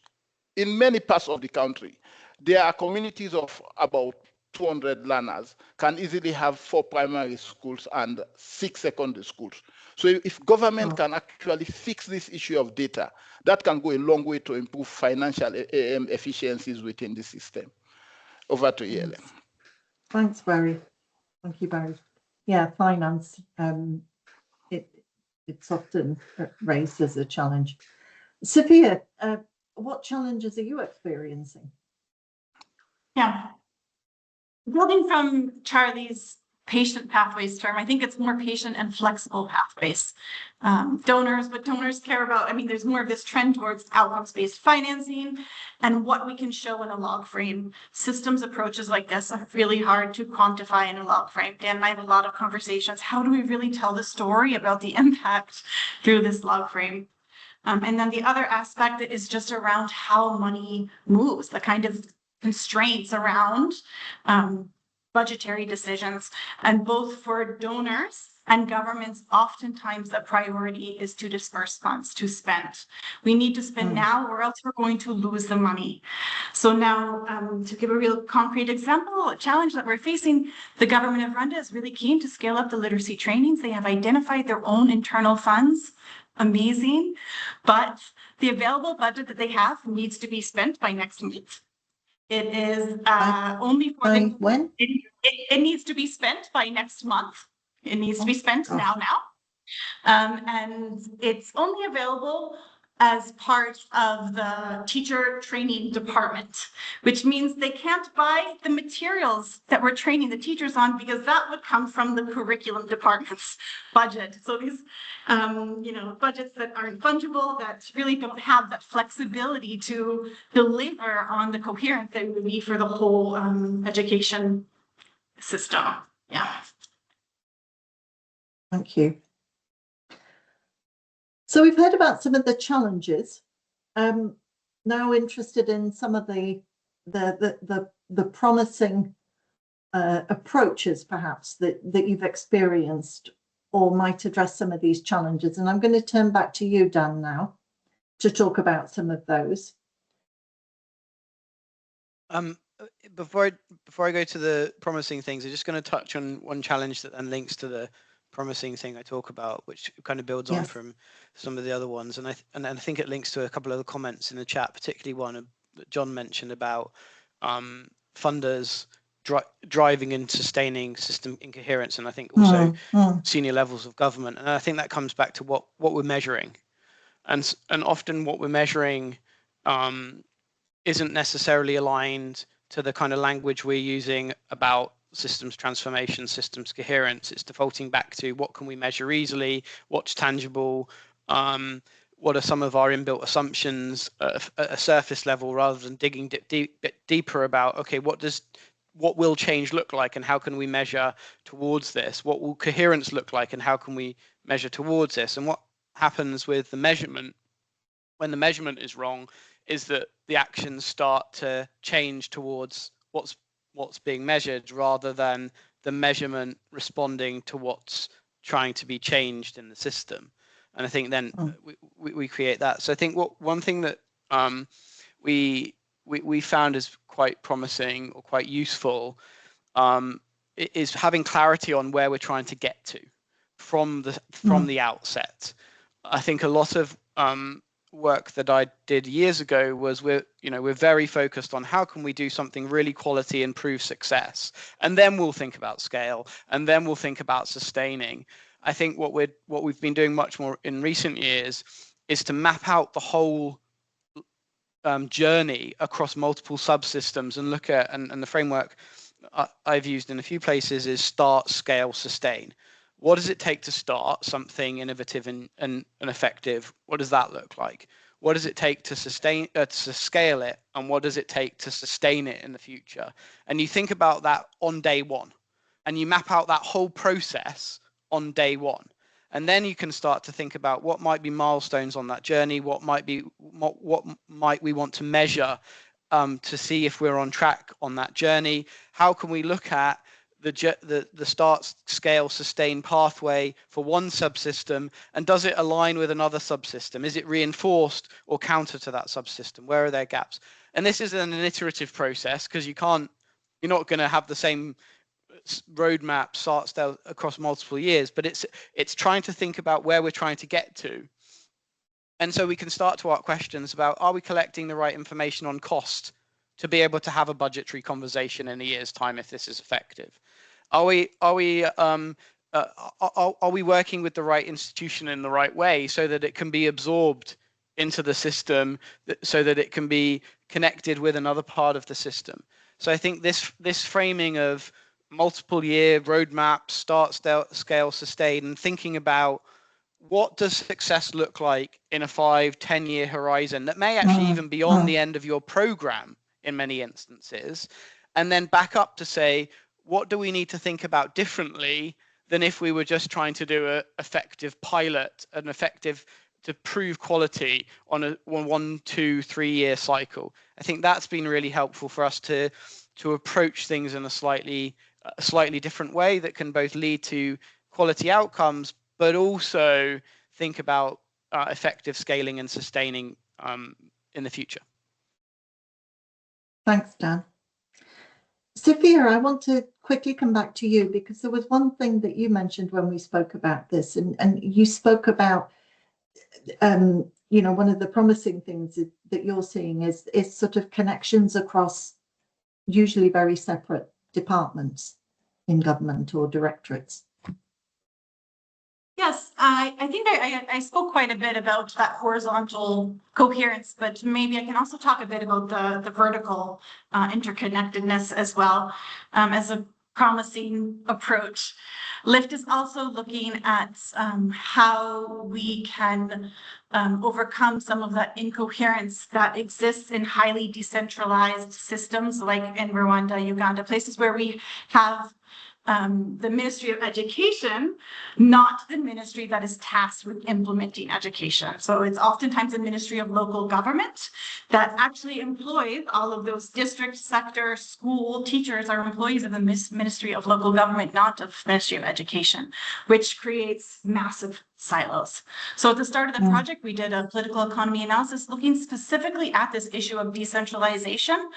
in many parts of the country. There are communities of about 200 learners can easily have 4 primary schools and 6 secondary schools. So if government can actually fix this issue of data, that can go a long way to improve financial efficiencies within the system. Over to you, Ellen.
Thanks, Barry. Thank you, Barry. Yeah, finance, it's often raised as a challenge. Sophia, what challenges are you experiencing?
Yeah. Building from Charlie's patient pathways term, I think it's more patient and flexible pathways. What donors care about, I mean, there's more of this trend towards outcomes-based financing and what we can show in a log frame. Systems approaches like this are really hard to quantify in a log frame. Dan and I have a lot of conversations. How do we really tell the story about the impact through this log frame? And then the other aspect is just around how money moves, the kind of constraints around budgetary decisions. And both for donors and governments, oftentimes the priority is to disperse funds, to spend. We need to spend now or else we're going to lose the money. So now, to give a real concrete example, a challenge that we're facing, the government of Rwanda is really keen to scale up the literacy trainings. They have identified their own internal funds. Amazing, but the available budget that they have needs to be spent by next month. It is only for
when?
It needs to be spent by next month. It needs to be spent now. And it's only available as part of the teacher training department, which means they can't buy the materials that we're training the teachers on because that would come from the curriculum department's budget. So these, budgets that aren't fungible, that really don't have that flexibility to deliver on the coherence that would be for the whole education system. Yeah.
Thank you. So we've heard about some of the challenges. Now interested in some of the promising approaches, perhaps that you've experienced or might address some of these challenges. And I'm going to turn back to you, Dan, now to talk about some of those.
Before I go to the promising things, I'm just going to touch on one challenge that then links to the promising thing I talk about, which kind of builds on from some of the other ones, and I think it links to a couple of the comments in the chat, particularly one that John mentioned about funders driving and sustaining system incoherence, and I think also senior levels of government, and I think that comes back to what we're measuring, and often what we're measuring isn't necessarily aligned to the kind of language we're using about systems transformation, systems coherence. It's defaulting back to what can we measure easily, what's tangible, what are some of our inbuilt assumptions at a surface level, rather than digging bit deeper about, okay, what will change look like and how can we measure towards this? What will coherence look like and how can we measure towards this? And what happens with the measurement when the measurement is wrong is that the actions start to change towards what's being measured, rather than the measurement responding to what's trying to be changed in the system. And I think then we create that. So I think one thing that we found is quite promising or quite useful is having clarity on where we're trying to get to from the outset. I think a lot of work that I did years ago was we're very focused on how can we do something really quality and prove success, and then we'll think about scale, and then we'll think about sustaining. I think what we've been doing much more in recent years is to map out the whole journey across multiple subsystems and look at, and the framework I've used in a few places is start, scale, sustain. what does it take to start something innovative and effective? What does that look like? What does it take to to scale it, and what does it take to sustain it in the future? And you think about that on day one, and you map out that whole process on day one. And then you can start to think about what might be milestones on that journey, what might we want to measure to see if we're on track on that journey. How can we look at the start, scale, sustain pathway for one subsystem, and does it align with another subsystem? Is it reinforced or counter to that subsystem? Where are there gaps? And this is an iterative process, because you're not going to have the same roadmap start across multiple years, but it's trying to think about where we're trying to get to. And so we can start to ask questions about, are we collecting the right information on cost to be able to have a budgetary conversation in a year's time if this is effective? Are we working with the right institution in the right way so that it can be absorbed into the system, so that it can be connected with another part of the system? So I think this framing of multiple year roadmap, start, scale, sustain, and thinking about what does success look like in a 5-10 year horizon that may actually even be on the end of your program in many instances, and then back up to say, what do we need to think about differently than if we were just trying to do an effective pilot, an effective to prove quality on a 1, 2, 3 year cycle? I think that's been really helpful for us to approach things in a slightly different way that can both lead to quality outcomes, but also think about effective scaling and sustaining in the future.
Thanks, Dan. Sophia, I want to quickly come back to you, because there was one thing that you mentioned when we spoke about this, and you spoke about, one of the promising things that you're seeing is sort of connections across usually very separate departments in government or directorates.
Yes, I think I spoke quite a bit about that horizontal coherence, but maybe I can also talk a bit about the vertical interconnectedness as well, as a promising approach. LIFT is also looking at how we can overcome some of that incoherence that exists in highly decentralized systems like in Rwanda, Uganda, places where we have the Ministry of Education, not the ministry that is tasked with implementing education. So it's oftentimes the Ministry of Local Government that actually employs all of those district, sector, school teachers are employees of the Ministry of Local Government, not of Ministry of Education, which creates massive silos. So at the start of the project, we did a political economy analysis looking specifically at this issue of decentralization,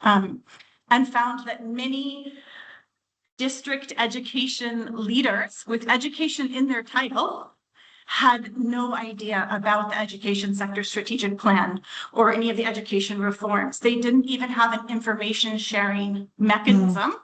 and found that many district education leaders with education in their title had no idea about the education sector strategic plan or any of the education reforms. They didn't even have an information sharing mechanism.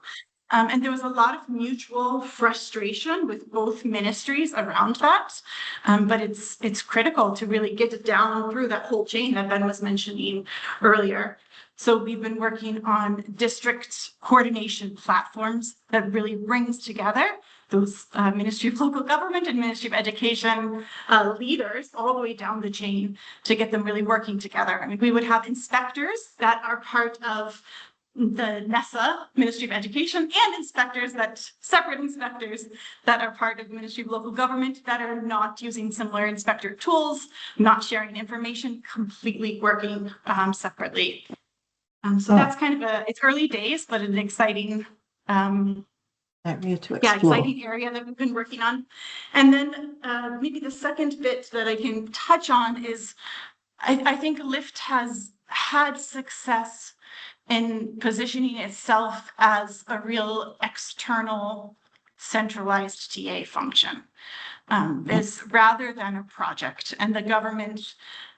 And there was a lot of mutual frustration with both ministries around that. But it's critical to really get it down through that whole chain that Ben was mentioning earlier. So we've been working on district coordination platforms that really brings together those Ministry of Local Government and Ministry of Education leaders all the way down the chain to get them really working together. I mean, we would have inspectors that are part of the NESA, Ministry of Education, and separate inspectors that are part of the Ministry of Local Government that are not using similar inspector tools, not sharing information, completely working separately. So that's kind of it's early days, but an exciting
area to explore.
Yeah, exciting area that we've been working on. And then maybe the second bit that I can touch on is I think LIFT has had success in positioning itself as a real external centralized TA function, is rather than a project. And the government,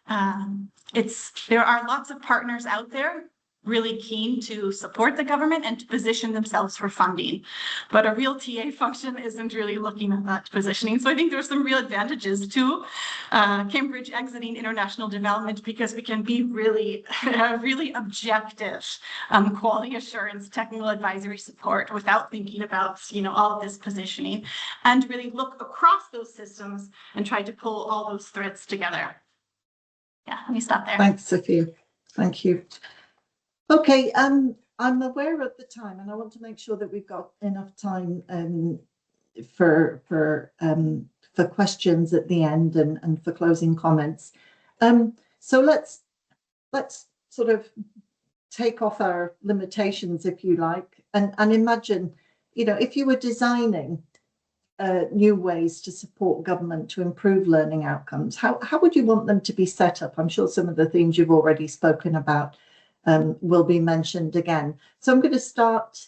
there are lots of partners out there really keen to support the government and to position themselves for funding. But a real TA function isn't really looking at that positioning. So I think there's some real advantages to Cambridge exiting international development, because we can be really, really objective quality assurance, technical advisory support without thinking about, all of this positioning, and really look across those systems and try to pull all those threads together. Yeah, let me stop there.
Thanks, Sophia. Thank you. Okay, I'm aware of the time, and I want to make sure that we've got enough time for questions at the end and for closing comments. So let's sort of take off our limitations, if you like, and imagine, if you were designing new ways to support government to improve learning outcomes, how would you want them to be set up? I'm sure some of the things you've already spoken about will be mentioned again. So I'm going to start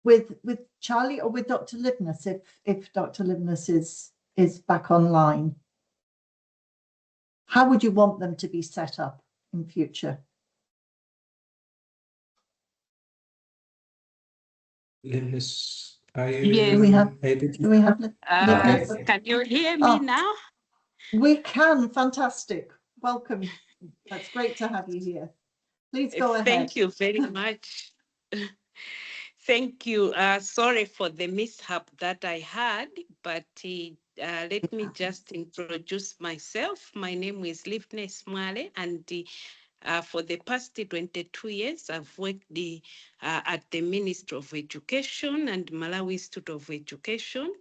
with Charlie or with Dr. Livness, if Dr. Livness is back online. How would you want them to be set up in future?
Livness, are you
Yes.
Do we have
Okay.
Can you hear me now?
We can. Fantastic. Welcome. That's great to have you here. Please go ahead.
Thank you very much. Thank you. Sorry for the mishap that I had, but let me just introduce myself. My name is Livness Mwale, and for the past 22 years, I've worked at the Ministry of Education and Malawi Institute of Education.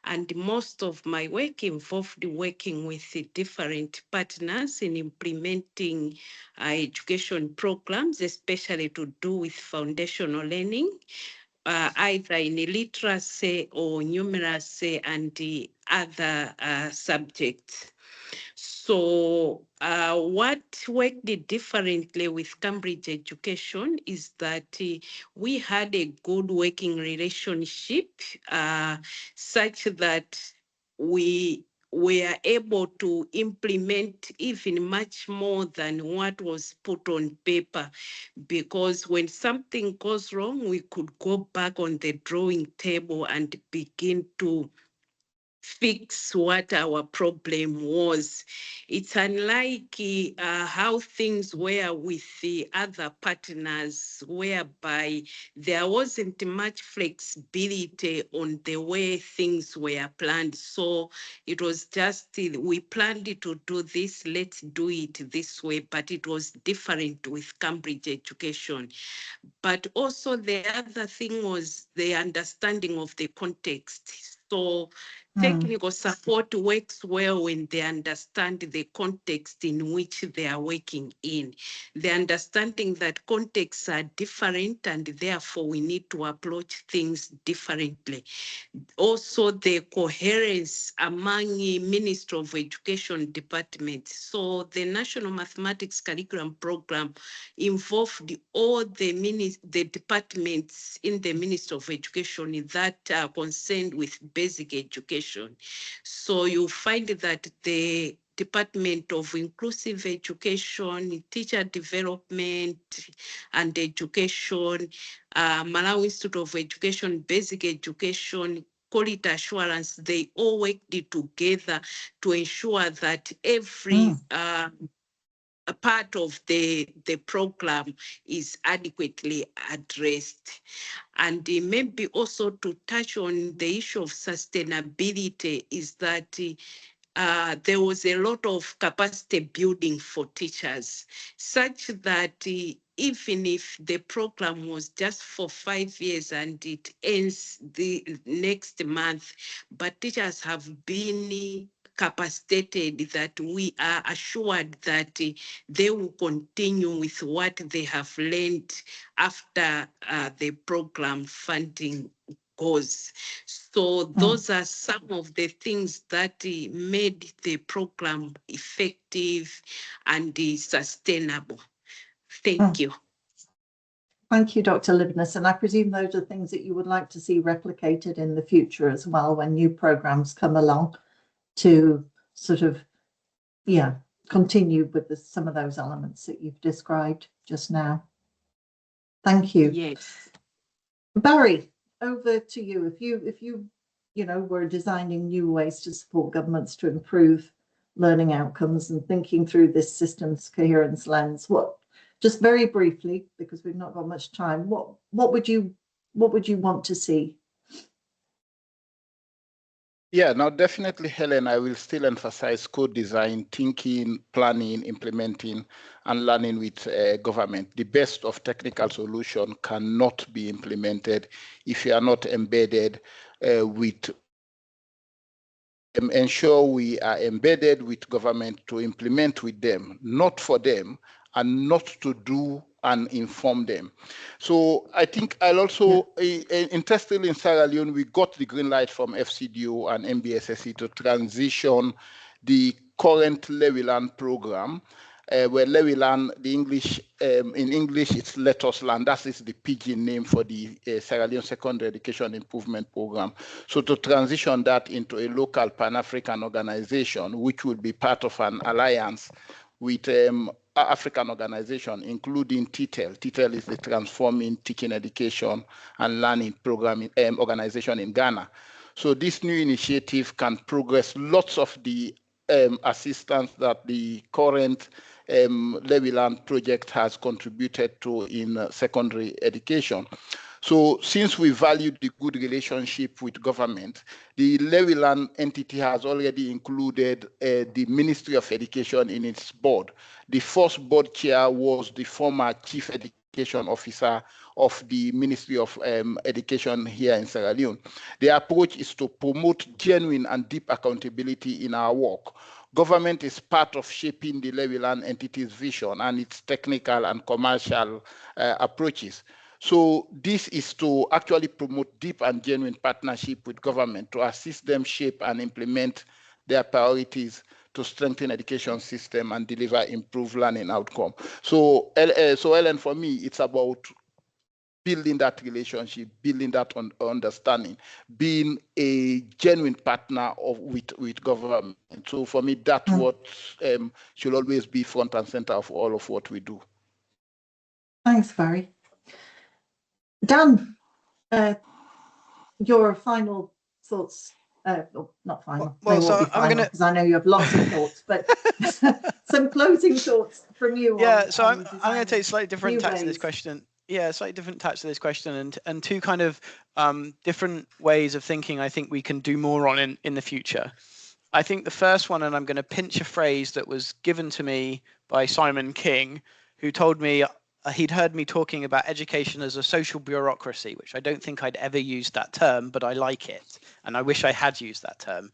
And most of my work involved working with the different partners in implementing education programs, especially to do with foundational learning, either in literacy or numeracy and the other subjects. So what worked differently with Cambridge Education is that we had a good working relationship such that we were able to implement even much more than what was put on paper, because when something goes wrong, we could go back on the drawing table and begin to fix what our problem was. It's unlike how things were with the other partners, whereby there wasn't much flexibility on the way things were planned. So it was just, we planned to do this, let's do it this way, but it was different with Cambridge Education. But also the other thing was the understanding of the context. So technical support works well when they understand the context in which they are working in. The understanding that contexts are different and therefore we need to approach things differently. Also the coherence among the Ministry of Education departments. So the National Mathematics Curriculum Program involved all the departments in the Ministry of Education that are concerned with basic education. So you find that the Department of Inclusive Education, Teacher Development and Education, Malawi Institute of Education, Basic Education, Quality Assurance, they all worked together to ensure that every a part of the program is adequately addressed. And maybe also to touch on the issue of sustainability is that there was a lot of capacity building for teachers, such that even if the program was just for 5 years and it ends the next month, but teachers have been capacitated that we are assured that they will continue with what they have learned after the program funding goes. So those are some of the things that made the program effective and sustainable. Thank you.
Thank you, Dr. Livness. And I presume those are things that you would like to see replicated in the future as well when new programs come along to sort of, continue with some of those elements that you've described just now. Thank you.
Yes.
Barry, over to you. If you were designing new ways to support governments to improve learning outcomes and thinking through this systems coherence lens, just very briefly, because we've not got much time, what would you want to see?
Yeah, now definitely, Helen, I will still emphasize co-design, thinking, planning, implementing, and learning with government. The best of technical solution cannot be implemented if you are not embedded with ensure we are embedded with government to implement with them, not for them, and not to do and inform them. So I think I'll also, interestingly in Sierra Leone, we got the green light from FCDO and MBSSE to transition the current Lewilan program, where Lewilan, the English, in English, it's Let Us Learn. That is the pidgin name for the Sierra Leone Secondary Education Improvement Program. So to transition that into a local Pan-African organization, which will be part of an alliance with African organization, including TTEL. TTEL is the Transforming Teaching Education and Learning Program organization in Ghana. So this new initiative can progress lots of the assistance that the current Lewilan project has contributed to in secondary education. So since we value the good relationship with government, the Lewilan entity has already included the Ministry of Education in its board. The first board chair was the former Chief Education Officer of the Ministry of Education here in Sierra Leone. The approach is to promote genuine and deep accountability in our work. Government is part of shaping the Lewilan entity's vision and its technical and commercial approaches. So this is to actually promote deep and genuine partnership with government to assist them shape and implement their priorities to strengthen education system and deliver improved learning outcome. So Ellen, for me, it's about building that relationship, building that understanding, being a genuine partner with government. So for me, that's what should always be front and center of all of what we do.
Thanks, Barry. Dan, your final thoughts, not final,
well,
so I'm going to, because I know you have lots of thoughts, but some closing thoughts from you.
Yeah, so I'm going to take a slightly different tack to this question. Yeah, slightly different tack to this question, and two kind of different ways of thinking I think we can do more on in the future. I think the first one, and I'm going to pinch a phrase that was given to me by Simon King, who told me he'd heard me talking about education as a social bureaucracy, which I don't think I'd ever used that term, but I like it, and I wish I had used that term.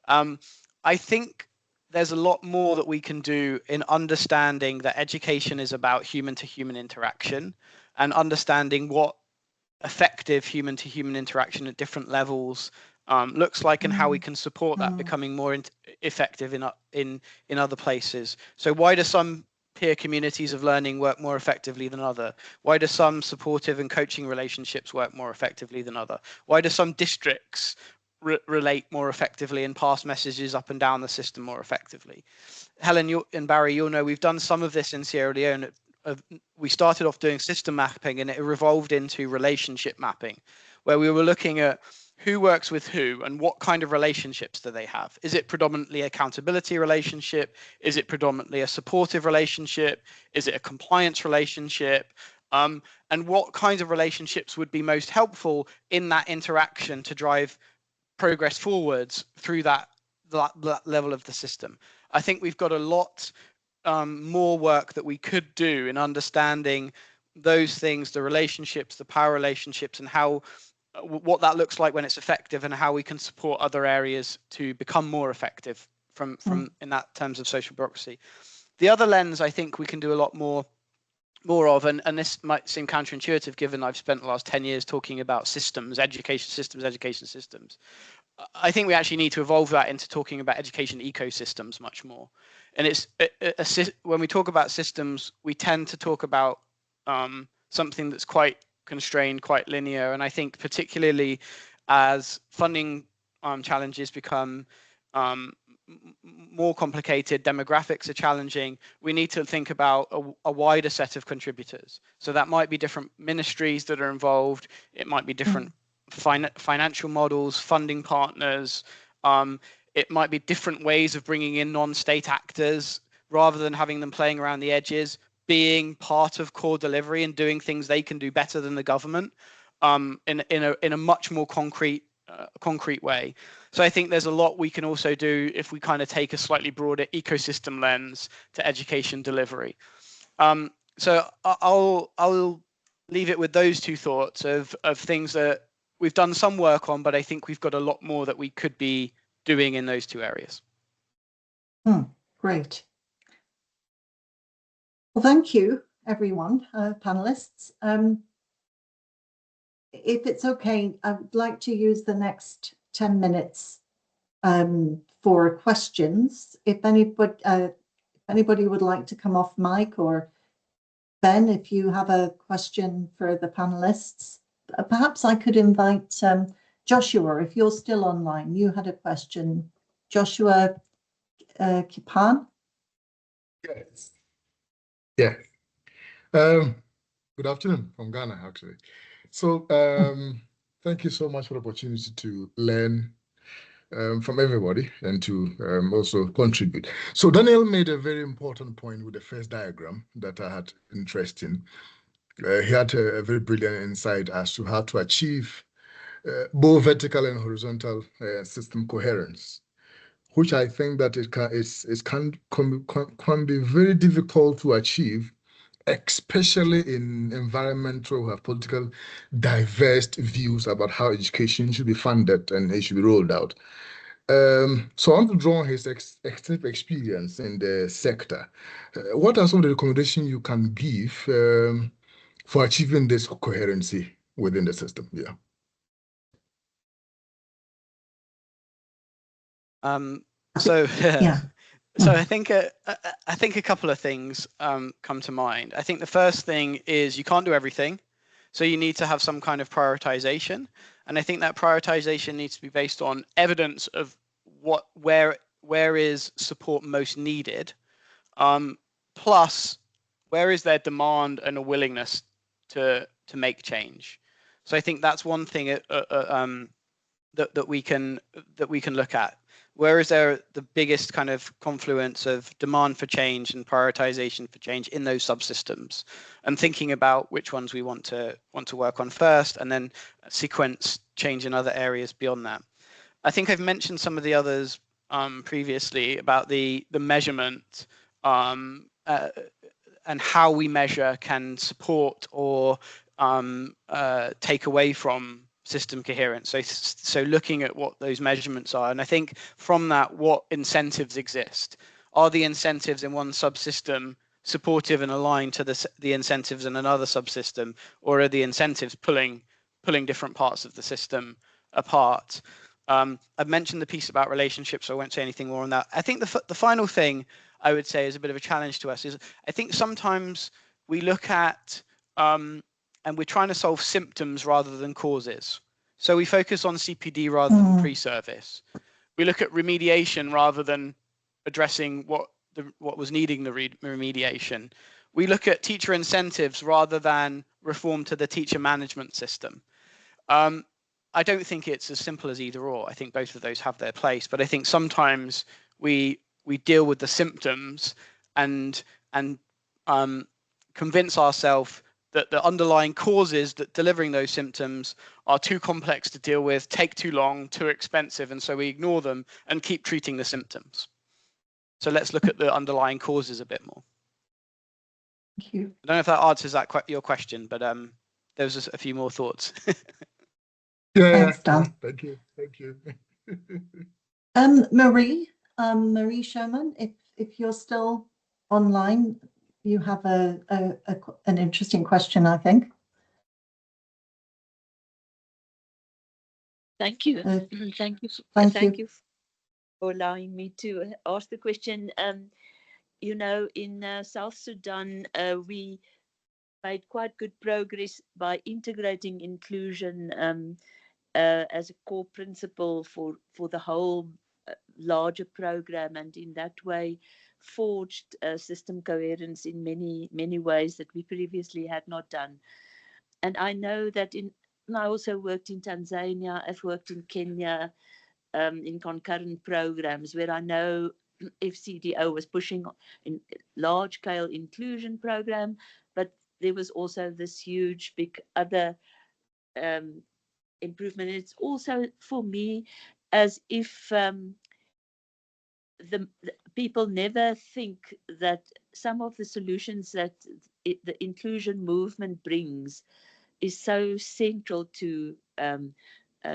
I think there's a lot more that we can do in understanding that education is about human-to-human interaction and understanding what effective human-to-human interaction at different levels looks like, and how we can support that becoming more effective in other places. So why do some peer communities of learning work more effectively than other? Why do some supportive and coaching relationships work more effectively than other? Why do some districts relate more effectively and pass messages up and down the system more effectively? Helen and Barry, you'll know we've done some of this in Sierra Leone. We started off doing system mapping, and it evolved into relationship mapping, where we were looking at who works with who and what kind of relationships do they have. Is it predominantly accountability relationship? Is it predominantly a supportive relationship? Is it a compliance relationship? And what kinds of relationships would be most helpful in that interaction to drive progress forwards through that level of the system? I think we've got a lot more work that we could do in understanding those things, the relationships, the power relationships, and how what that looks like when it's effective, and how we can support other areas to become more effective from in that terms of social bureaucracy. The other lens I think we can do a lot more of, and this might seem counterintuitive given I've spent the last 10 years talking about systems, education systems. I think we actually need to evolve that into talking about education ecosystems much more. And it's when we talk about systems, we tend to talk about something that's quite constrained, quite linear. And I think particularly as funding challenges become more complicated, demographics are challenging, we need to think about a wider set of contributors. So that might be different ministries that are involved. It might be different financial models, funding partners. It might be different ways of bringing in non-state actors rather than having them playing around the edges, being part of core delivery and doing things they can do better than the government in a much more concrete way. So I think there's a lot we can also do if we kind of take a slightly broader ecosystem lens to education delivery. So I'll leave it with those two thoughts of things that we've done some work on, but I think we've got a lot more that we could be doing in those two areas.
Great. Well, thank you, everyone, panelists. If it's okay, I would like to use the next 10 minutes for questions. If anybody would like to come off mic, or Ben, if you have a question for the panelists, perhaps I could invite Joshua, if you're still online. You had a question. Joshua Kipan?
Yes. Yeah. Good afternoon from Ghana, actually. So thank you so much for the opportunity to learn from everybody and to also contribute. So Daniel made a very important point with the first diagram that I had interest in. He had a very brilliant insight as to how to achieve both vertical and horizontal system coherence, which I think that it can be very difficult to achieve, especially in environments where we have political diverse views about how education should be funded and it should be rolled out. So I want to draw on his extensive experience in the sector. What are some of the recommendations you can give for achieving this coherency within the system? Yeah.
So
Yeah.
So I think a couple of things come to mind. I think the first thing is you can't do everything, so you need to have some kind of prioritization, and I think that prioritization needs to be based on evidence of where is support most needed, plus where is there demand and a willingness to make change. So I think that's one thing that we can look at. Where is there the biggest kind of confluence of demand for change and prioritization for change in those subsystems, and thinking about which ones we want to work on first, and then sequence change in other areas beyond that. I think I've mentioned some of the others previously about the measurement and how we measure can support or take away from system coherence. So looking at what those measurements are, and I think from that, what incentives exist. Are the incentives in one subsystem supportive and aligned to the incentives in another subsystem, or are the incentives pulling different parts of the system apart? I've mentioned the piece about relationships, so I won't say anything more on that. I think the final thing I would say is a bit of a challenge to us is I think sometimes we look at and we're trying to solve symptoms rather than causes. So we focus on CPD rather than pre-service. We look at remediation rather than addressing what was needing the remediation. We look at teacher incentives rather than reform to the teacher management system. I don't think it's as simple as either or. I think both of those have their place, but I think sometimes we deal with the symptoms and convince ourselves that the underlying causes that delivering those symptoms are too complex to deal with, take too long, too expensive, and so we ignore them and keep treating the symptoms. So let's look at the underlying causes a bit more.
Thank you.
I don't know if that answers your question, but there's a few more thoughts.
Thanks, Dan.
Thank you. Thank you.
Marie Sherman, if you're still online, you have an interesting question, I think.
Thank you. Thank you for allowing me to ask the question. You know, in South Sudan, we made quite good progress by integrating inclusion as a core principle for the whole larger program, and in that way forged system coherence in many ways that we previously had not done. And I know that I also worked in Tanzania, I've worked in Kenya, in concurrent programs where I know FCDO was pushing in large scale inclusion program, but there was also this huge big other improvement. It's also for me as if the people never think that some of the solutions that the inclusion movement brings is so central to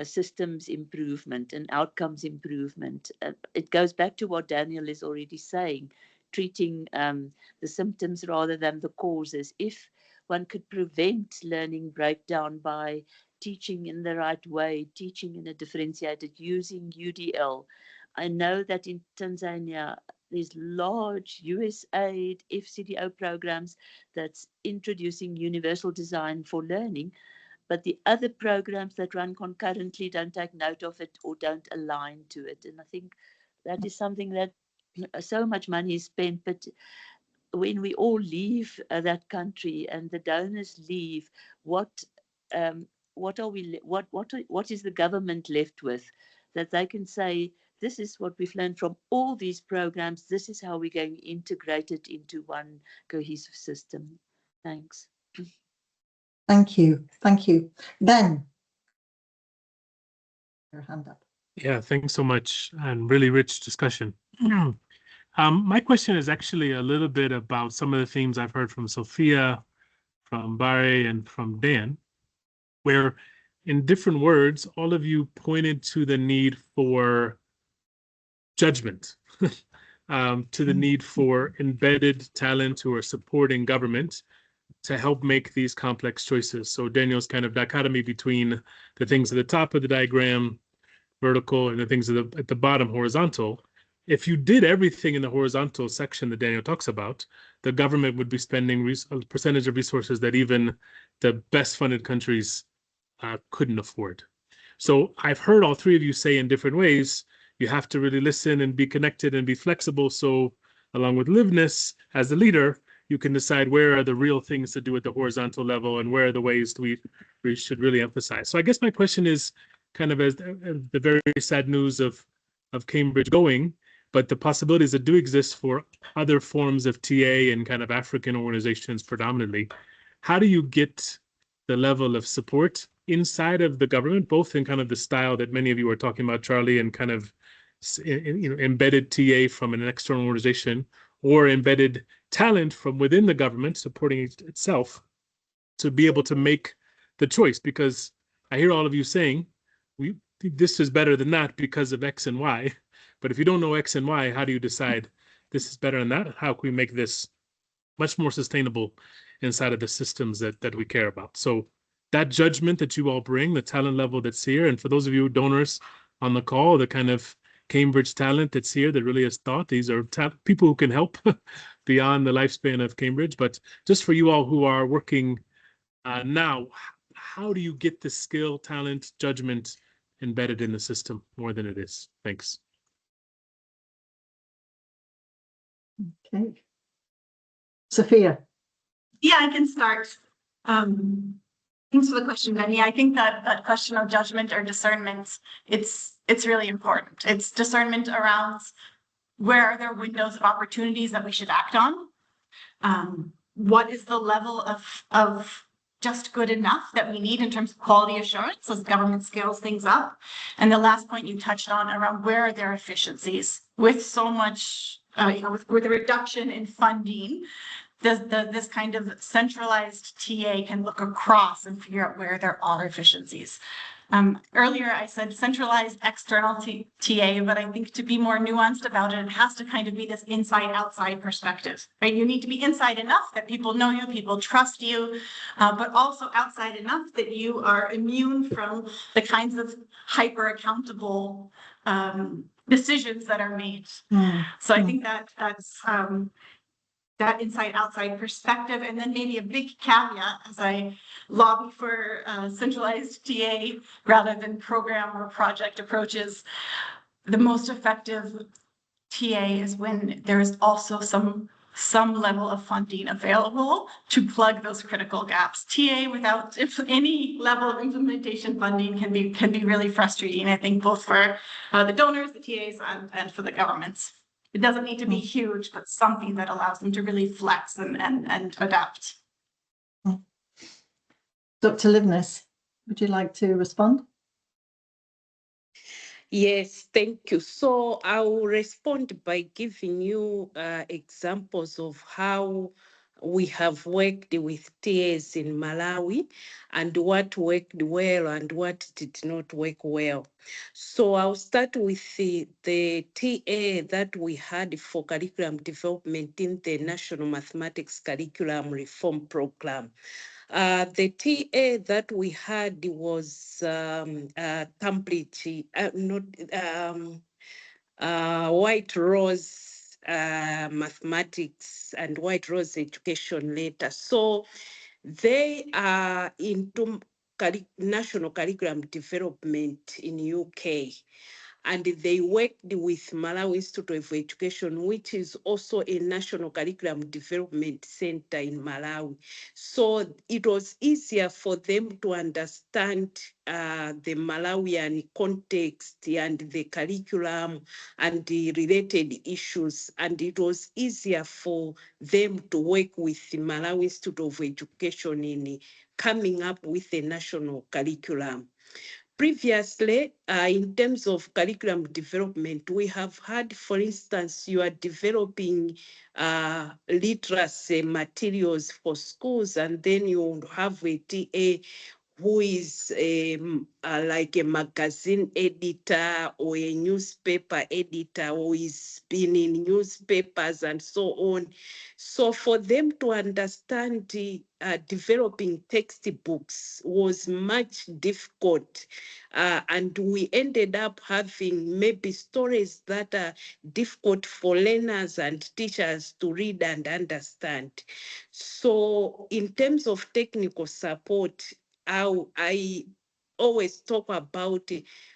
systems improvement and outcomes improvement. It goes back to what Daniel is already saying, treating the symptoms rather than the causes. If one could prevent learning breakdown by teaching in the right way, teaching in a differentiated, using UDL. I know that in Tanzania, there's large USAID FCDO programs that's introducing universal design for learning, but the other programs that run concurrently don't take note of it or don't align to it. And I think that is something that so much money is spent, but when we all leave that country and the donors leave, what is the government left with that they can say, this is what we've learned from all these programs, this is how we're going to integrate it into one cohesive system. Thanks.
Thank you. Thank you. Ben, your hand up.
Yeah, thanks so much, and really rich discussion. My question is actually a little bit about some of the themes I've heard from Sophia, from Barry, and from Dan, where in different words, all of you pointed to the need for judgment, to the need for embedded talent who are supporting government to help make these complex choices. So Daniel's kind of dichotomy between the things at the top of the diagram, vertical, and the things at the bottom, horizontal. If you did everything in the horizontal section that Daniel talks about, the government would be spending a percentage of resources that even the best funded countries couldn't afford. So I've heard all three of you say in different ways, you have to really listen and be connected and be flexible. So along with liveness as the leader, you can decide where are the real things to do at the horizontal level and where are the ways we should really emphasize. So I guess my question is kind of as the very sad news of Cambridge going, but the possibilities that do exist for other forms of TA and kind of African organizations predominantly, how do you get the level of support inside of the government, both in kind of the style that many of you are talking about, Charlie, and kind of embedded TA from an external organization, or embedded talent from within the government supporting itself to be able to make the choice? Because I hear all of you saying, this is better than that because of X and Y. But if you don't know X and Y, how do you decide this is better than that? How can we make this much more sustainable inside of the systems that we care about? So that judgment that you all bring, the talent level that's here, and for those of you donors on the call, the kind of Cambridge talent that's here that really has thought, these are people who can help beyond the lifespan of Cambridge. But just for you all who are working now, how do you get the skill, talent, judgment embedded in the system more than it is? Thanks.
Okay. Sophia.
Yeah, I can start. Thanks for the question, Benny. I think that question of judgment or discernment, it's really important. It's discernment around where are there windows of opportunities that we should act on? What is the level of just good enough that we need in terms of quality assurance as government scales things up? And the last point you touched on around where are there efficiencies with so much, with a reduction in funding, this kind of centralized TA can look across and figure out where there are efficiencies. Earlier, I said centralized external TA, but I think to be more nuanced about it, it has to kind of be this inside-outside perspective, right? You need to be inside enough that people know you, people trust you, but also outside enough that you are immune from the kinds of hyper-accountable decisions that are made. So I think that's that inside-outside perspective, and then maybe a big caveat as I lobby for centralized TA rather than program or project approaches. the most effective TA is when there is also some level of funding available to plug those critical gaps. TA without any level of implementation funding can be really frustrating, I think, both for the donors, the TAs, and for the governments. It doesn't need to be huge, but something that allows them to really flex and adapt.
Dr. Livness, would you like to respond?
Yes, thank you. So I will respond by giving you examples of how we have worked with TAs in Malawi and what worked well and what did not work well. So I'll start with the TA that we had for curriculum development in the National Mathematics Curriculum Reform Program. The TA that we had was template, White Rose Mathematics and White Rose Education Letter. So they are into national curriculum development in UK. And they worked with Malawi Institute of Education, which is also a national curriculum development center in Malawi. So it was easier for them to understand the Malawian context and the curriculum and the related issues. And it was easier for them to work with the Malawi Institute of Education in coming up with a national curriculum. Previously, in terms of curriculum development, we have had, for instance, you are developing literacy materials for schools, and then you have a TA who is like a magazine editor or a newspaper editor who is been in newspapers and so on. So for them to understand developing textbooks was much difficult. And we ended up having maybe stories that are difficult for learners and teachers to read and understand. So in terms of technical support, I always talk about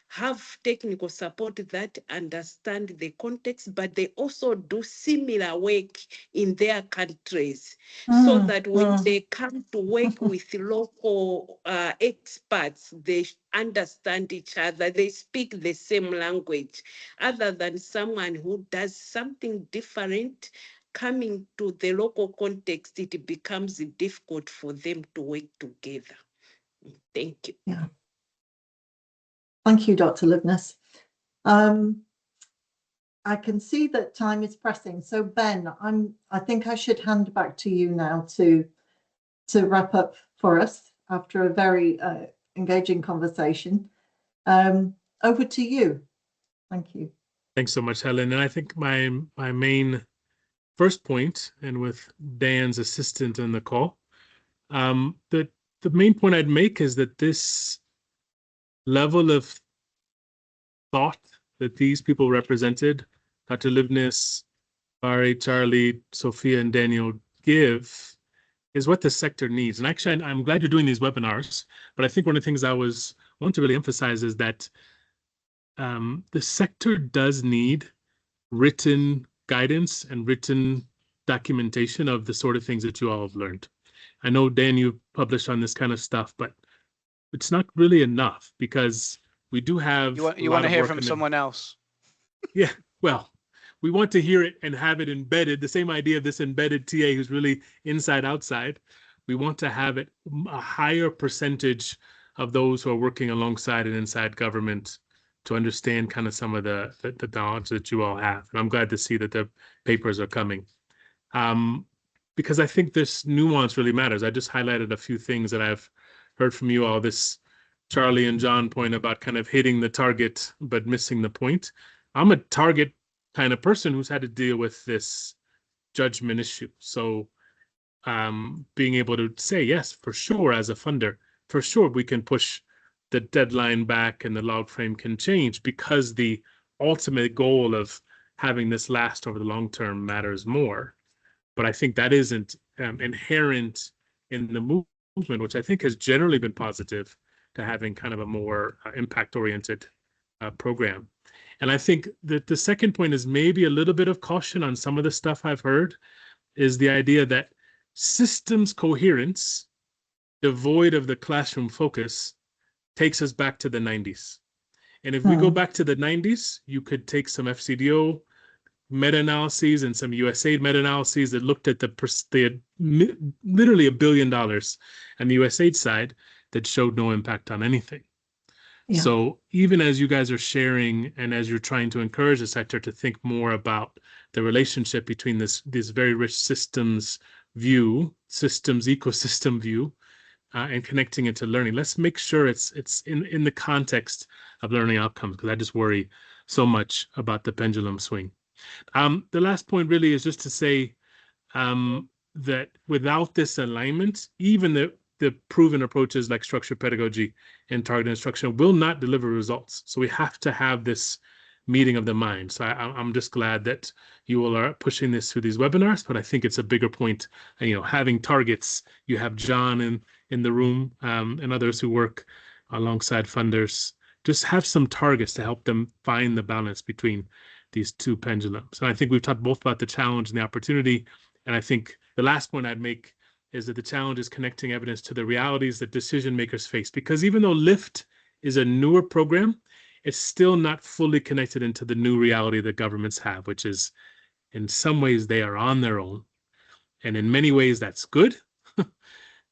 have technical support that understand the context, but they also do similar work in their countries so that when they come to work with local experts, they understand each other, they speak the same language, other than someone who does something different. Coming to the local context, it becomes difficult for them to work together. Thank you.
Yeah. Thank you, Dr. Livness. I can see that time is pressing. So Ben, I think I should hand back to you now to wrap up for us after a very engaging conversation. Over to you. Thank you.
Thanks so much, Helen. And I think my main first point, and with Dan's assistant in the call, the main point I'd make is that this level of thought that these people represented, Dr. Livness, Barry, Charlie, Sophia, and Daniel give, is what the sector needs. And actually, I'm glad you're doing these webinars, but I think one of the things I want to really emphasize is that the sector does need written guidance and written documentation of the sort of things that you all have learned. I know, Dan, you published on this kind of stuff, but it's not really enough because we do have.
You want to hear from someone else?
Yeah, well, we want to hear it and have it embedded. The same idea of this embedded TA who's really inside outside. We want to have it a higher percentage of those who are working alongside and inside government to understand kind of some of the knowledge that you all have. And I'm glad to see that the papers are coming. Because I think this nuance really matters. I just highlighted a few things that I've heard from you all, this Charlie and John point about kind of hitting the target but missing the point. I'm a target kind of person who's had to deal with this judgment issue. So being able to say, yes, for sure, as a funder, for sure, we can push the deadline back and the log frame can change because the ultimate goal of having this last over the long term matters more. But I think that isn't inherent in the movement, which I think has generally been positive to having kind of a more impact-oriented program. And I think that the second point is maybe a little bit of caution on some of the stuff I've heard, is the idea that systems coherence, devoid of the classroom focus, takes us back to the 90s. And if we go back to the 90s, you could take some FCDO meta-analyses and some USAID meta-analyses that looked at literally $1 billion on the USAID side that showed no impact on anything. Yeah. So even as you guys are sharing and as you're trying to encourage the sector to think more about the relationship between this very rich systems ecosystem view, and connecting it to learning, let's make sure it's in the context of learning outcomes, because I just worry so much about the pendulum swing. The last point really is just to say that without this alignment, even the proven approaches like structured pedagogy and targeted instruction will not deliver results. So we have to have this meeting of the mind. So I'm just glad that you all are pushing this through these webinars, but I think it's a bigger point. Having targets, you have John in the room and others who work alongside funders, just have some targets to help them find the balance between these two pendulums. And I think we've talked both about the challenge and the opportunity. And I think the last point I'd make is that the challenge is connecting evidence to the realities that decision makers face. Because even though LIFT is a newer program, it's still not fully connected into the new reality that governments have, which is in some ways they are on their own. And in many ways that's good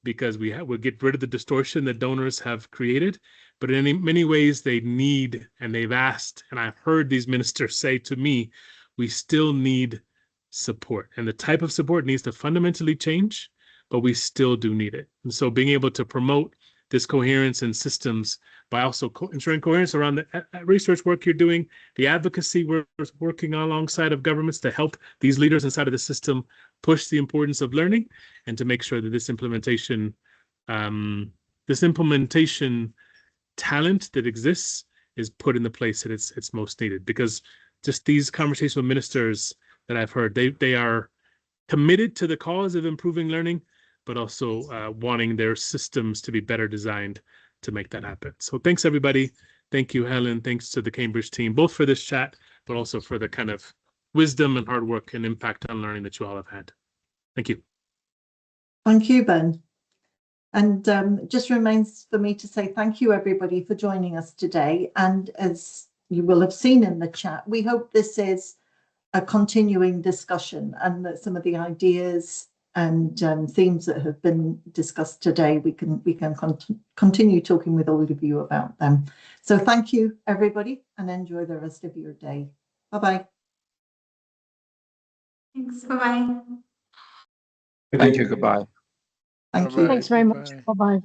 because we'll get rid of the distortion that donors have created. But in many ways they need, and they've asked, and I've heard these ministers say to me, we still need support. And the type of support needs to fundamentally change, but we still do need it. And so being able to promote this coherence in systems by also ensuring coherence around the research work you're doing, the advocacy we're working alongside of governments to help these leaders inside of the system push the importance of learning, and to make sure that this implementation talent that exists is put in the place that it's most needed. Because just these conversations with ministers that I've heard, they are committed to the cause of improving learning, but also wanting their systems to be better designed to make that happen. So thanks, everybody. Thank you, Helen. Thanks to the Cambridge team, both for this chat, but also for the kind of wisdom and hard work and impact on learning that you all have had. Thank you.
Thank you, Ben. And just remains for me to say thank you, everybody, for joining us today. And as you will have seen in the chat, we hope this is a continuing discussion, and that some of the ideas and themes that have been discussed today, we can continue talking with all of you about them. So thank you, everybody, and enjoy the rest of your day. Bye-bye.
Thanks. Bye-bye.
Thank you. Goodbye.
Thank you.
Thanks very much. Bye-bye.